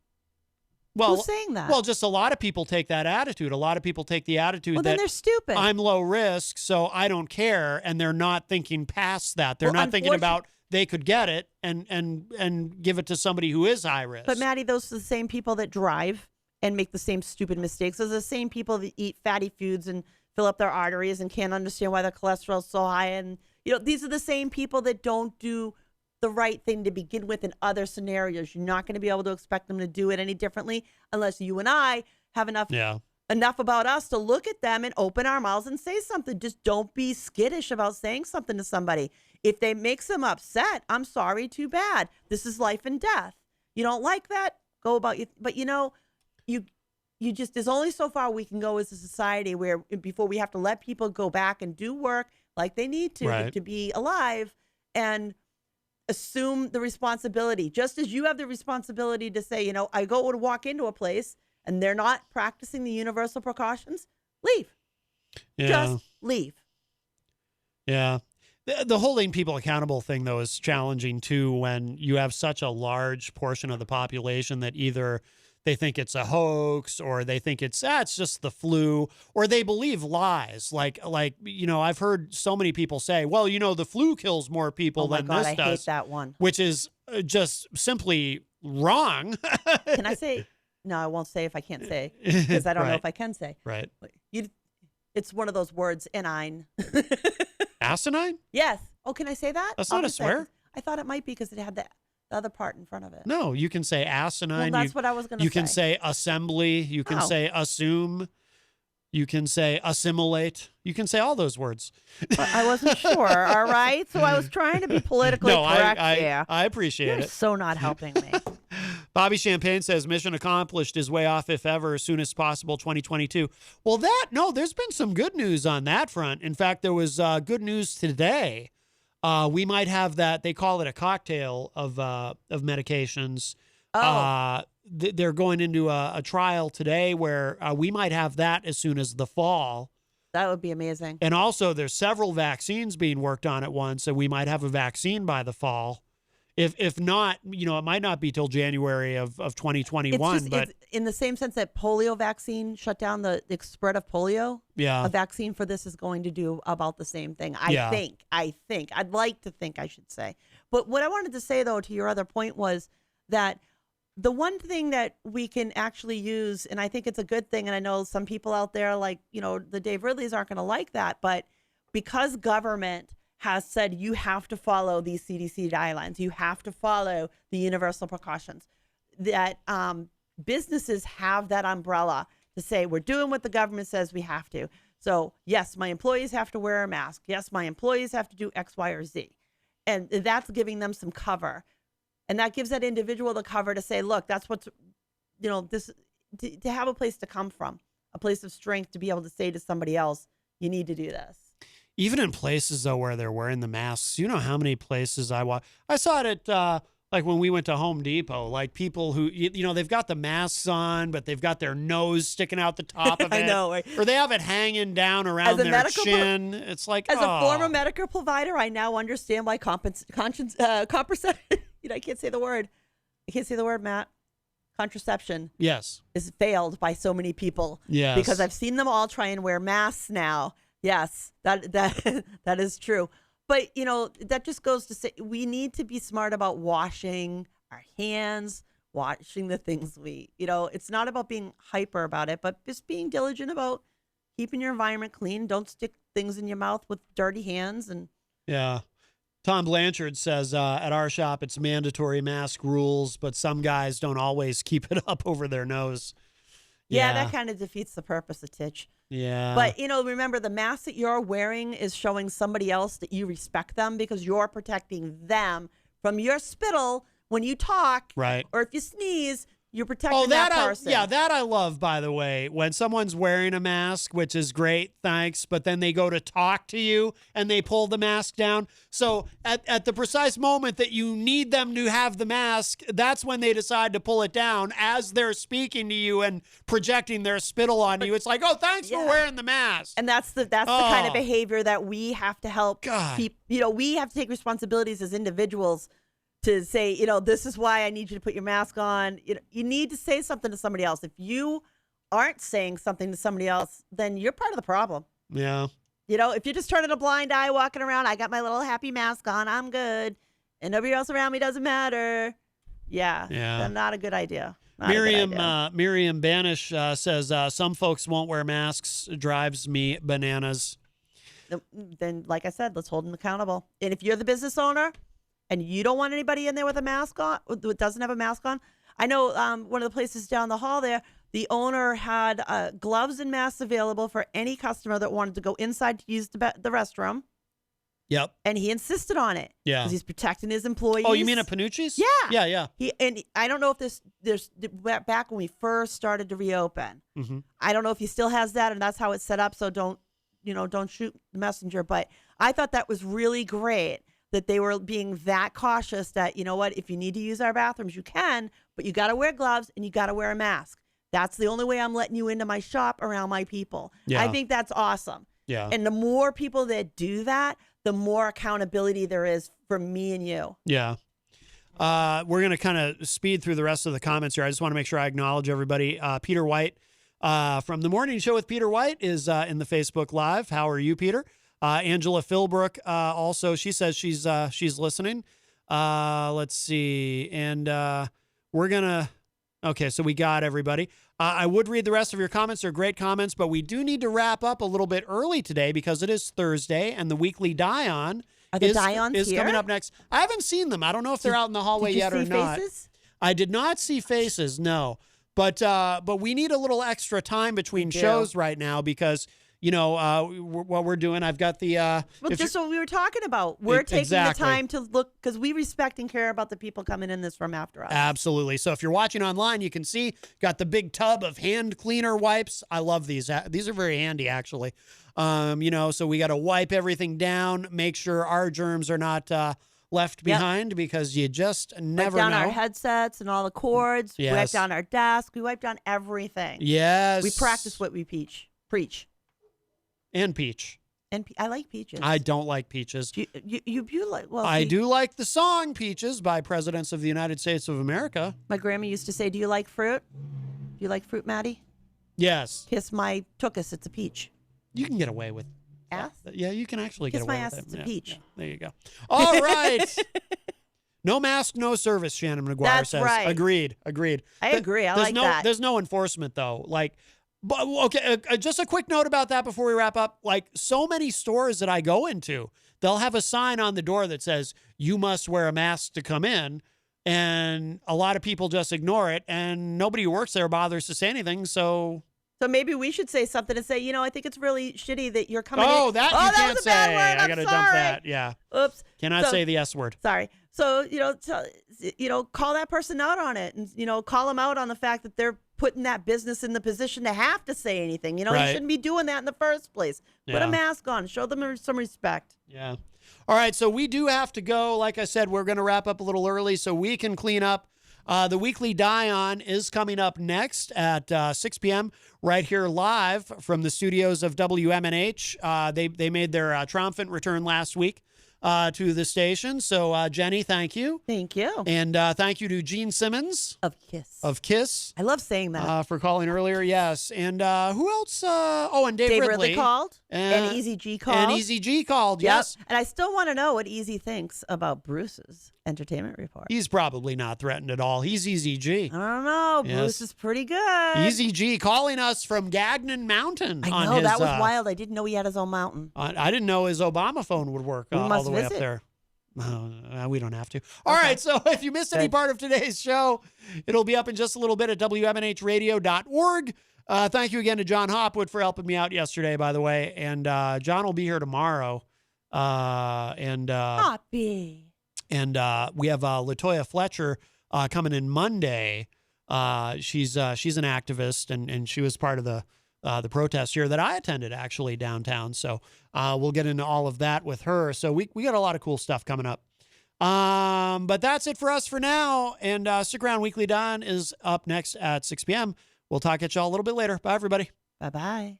Well, who's saying that? Well, just a lot of people take that attitude. A lot of people take the attitude that then they're stupid. I'm low risk, so I don't care, and they're not thinking past that. They're not thinking about they could get it and give it to somebody who is high risk. But Maddie, those are the same people that drive and make the same stupid mistakes. Those are the same people that eat fatty foods and fill up their arteries and can't understand why their cholesterol is so high. And these are the same people that don't do the right thing to begin with in other scenarios. You're not going to be able to expect them to do it any differently unless you and I have enough about us to look at them and open our mouths and say something. Just don't be skittish about saying something to somebody. If they makes them upset, I'm sorry, too bad. This is life and death. You don't like that? Go about you. But you just, there's only so far we can go as a society where before we have to let people go back and do work like they need to be alive and assume the responsibility. Just as you have the responsibility to say, I go to walk into a place and they're not practicing the universal precautions, leave. Yeah. Just leave. Yeah. The holding people accountable thing, though, is challenging, too, when you have such a large portion of the population that either they think it's a hoax or they think it's just the flu, or they believe lies. Like I've heard so many people say, well, the flu kills more people than this does. I hate that one. Which is just simply wrong. Can I say? No, I won't say if I can't say, because I don't know if I can say. Right. It's one of those words, anine. Asinine? Yes. Oh, can I say that? That's not a swear. I thought it might be because it had the other part in front of it. No, you can say asinine. Well, that's what I was going to say. You can say assembly. You can say assume. You can say assimilate. You can say all those words. I wasn't sure. All right. So I was trying to be politically correct. I appreciate it. You're so not helping me. Bobby Champagne says mission accomplished is way off, if ever, as soon as possible, 2022. Well, there's been some good news on that front. In fact, there was good news today. We might have that. They call it a cocktail of medications. They're going into a trial today where we might have that as soon as the fall. That would be amazing. And also, there's several vaccines being worked on at once, so we might have a vaccine by the fall. If not, it might not be till January of 2021. But it's in the same sense that polio vaccine shut down the spread of polio. Yeah, a vaccine for this is going to do about the same thing. I think. I'd like to think, I should say. But what I wanted to say, though, to your other point was that the one thing that we can actually use, and I think it's a good thing, and I know some people out there like, the Dave Ridleys aren't going to like that, but because government has said you have to follow these CDC guidelines, you have to follow the universal precautions, that businesses have that umbrella to say we're doing what the government says we have to. So yes, my employees have to wear a mask. Yes, my employees have to do X, Y, or Z. And that's giving them some cover. And that gives that individual the cover to say, look, that's what's, this to have a place to come from, a place of strength to be able to say to somebody else, you need to do this. Even in places, though, where they're wearing the masks, how many places I walk. I saw it at, like when we went to Home Depot, like people who, they've got the masks on, but they've got their nose sticking out the top of it. I know, right? Or they have it hanging down around their chin. It's like, as a former medical provider, I now understand why contraception, I can't say the word. I can't say the word, Matt. Contraception. Yes. Is failed by so many people. Yes. Because I've seen them all try and wear masks now. Yes, that is true. But, that just goes to say we need to be smart about washing our hands, washing the things it's not about being hyper about it, but just being diligent about keeping your environment clean. Don't stick things in your mouth with dirty hands. And yeah. Tom Blanchard says at our shop, it's mandatory mask rules, but some guys don't always keep it up over their nose. Yeah, that kind of defeats the purpose of Titch. Yeah. But, remember, the mask that you're wearing is showing somebody else that you respect them because you're protecting them from your spittle when you talk. Right. Or if you sneeze, you're protecting that person. That I love, by the way. When someone's wearing a mask, which is great, thanks, but then they go to talk to you and they pull the mask down. So at the precise moment that you need them to have the mask, that's when they decide to pull it down as they're speaking to you and projecting their spittle on you. It's like, oh, thanks for wearing the mask. And that's the kind of behavior that we have to help keep. We have to take responsibilities as individuals to say, this is why I need you to put your mask on. You need to say something to somebody else. If you aren't saying something to somebody else, then you're part of the problem. Yeah. If you're just turning a blind eye, walking around, I got my little happy mask on, I'm good, and nobody else around me doesn't matter. Yeah. That's not a good idea. Miriam Banish says, some folks won't wear masks. Drives me bananas. Then, like I said, let's hold them accountable. And if you're the business owner, and you don't want anybody in there with a mask on, that doesn't have a mask on. I know one of the places down the hall there, the owner had gloves and masks available for any customer that wanted to go inside to use the restroom. Yep. And he insisted on it. Yeah. Because he's protecting his employees. Oh, you mean at Panucci's? Yeah. Yeah. And I don't know if there's back when we first started to reopen. Mm-hmm. I don't know if he still has that, and that's how it's set up. So don't shoot the messenger. But I thought that was really great that they were being that cautious that, if you need to use our bathrooms, you can, but you got to wear gloves and you got to wear a mask. That's the only way I'm letting you into my shop around my people. Yeah. I think that's awesome. Yeah. And the more people that do that, the more accountability there is for me and you. Yeah. We're going to kind of speed through the rest of the comments here. I just want to make sure I acknowledge everybody. Peter White from The Morning Show with Peter White is in the Facebook Live. How are you, Peter? Angela Philbrook also, she says she's listening. Let's see. And we're going to, okay, so we got everybody. I would read the rest of your comments. They're great comments, but we do need to wrap up a little bit early today because it is Thursday and the weekly Die-On is coming up next. I haven't seen them. I don't know if they're out in the hallway yet or not. Faces? I did not see faces, no. But we need a little extra time between shows right now because what we're doing. I've got the. Well, just what we were talking about. We're taking the time to look because we respect and care about the people coming in this room after us. Absolutely. So if you're watching online, you can see got the big tub of hand cleaner wipes. I love these. These are very handy, actually. So we got to wipe everything down, make sure our germs are not left behind because you just never know. Wipe down our headsets and all the cords. Yes. We wipe down our desk. We wipe down everything. Yes. We practice what we preach. And peach. And I like peaches. I don't like peaches. You like? Well, I do like the song "Peaches" by Presidents of the United States of America. My grandma used to say, "Do you like fruit? Do you like fruit, Maddie?" Yes. Kiss my tuchus. It's a peach. You can get away with ass. Yeah, you can actually Kiss get away my with ass. it. It's a peach. There you go. All right. No mask, no service. Shannon McGuire That's says. right. Agreed. I agree. I like that. There's no enforcement though. But okay, just a quick note about that before we wrap up. Like so many stores that I go into, they'll have a sign on the door that says, "You must wear a mask to come in." And a lot of people just ignore it, and nobody who works there bothers to say anything. So maybe we should say something and say, I think it's really shitty that you're coming in. Oh, that you can't was a bad say. word. I got to dump that. Yeah. Oops. Cannot say the S word. Sorry. So, call that person out on it and, call them out on the fact that they're putting that business in the position to have to say anything. You shouldn't be doing that in the first place. Put a mask on. Show them some respect. Yeah. All right. So we do have to go. Like I said, we're going to wrap up a little early so we can clean up. The weekly Die-On is coming up next at 6 p.m. right here live from the studios of WMNH. They made their triumphant return last week to the station. So, Jenny, thank you. Thank you. And thank you to Gene Simmons. Of Kiss. Of Kiss. I love saying that. For calling earlier, yes. And who else? And Dave Ridley called. And Easy G called. And Easy G called, yes. And I still want to know what Easy thinks about Bruce's entertainment report. He's probably not threatened at all. He's Easy G. I don't know. Yes. Bruce is pretty good. Easy G calling us from Gagnon Mountain. I know, that was wild. I didn't know he had his own mountain. I didn't know his Obama phone would work all the way up there. We don't have to. All right, so if you missed any part of today's show, it'll be up in just a little bit at WMNHradio.org. Thank you again to John Hopwood for helping me out yesterday, by the way. And John will be here tomorrow. Hoppy. And we have Latoya Fletcher coming in Monday. She's an activist, and she was part of the protest here that I attended actually downtown. So we'll get into all of that with her. So we got a lot of cool stuff coming up. But that's it for us for now. And stick around. Weekly Don is up next at 6 p.m. We'll talk at y'all a little bit later. Bye, everybody. Bye-bye.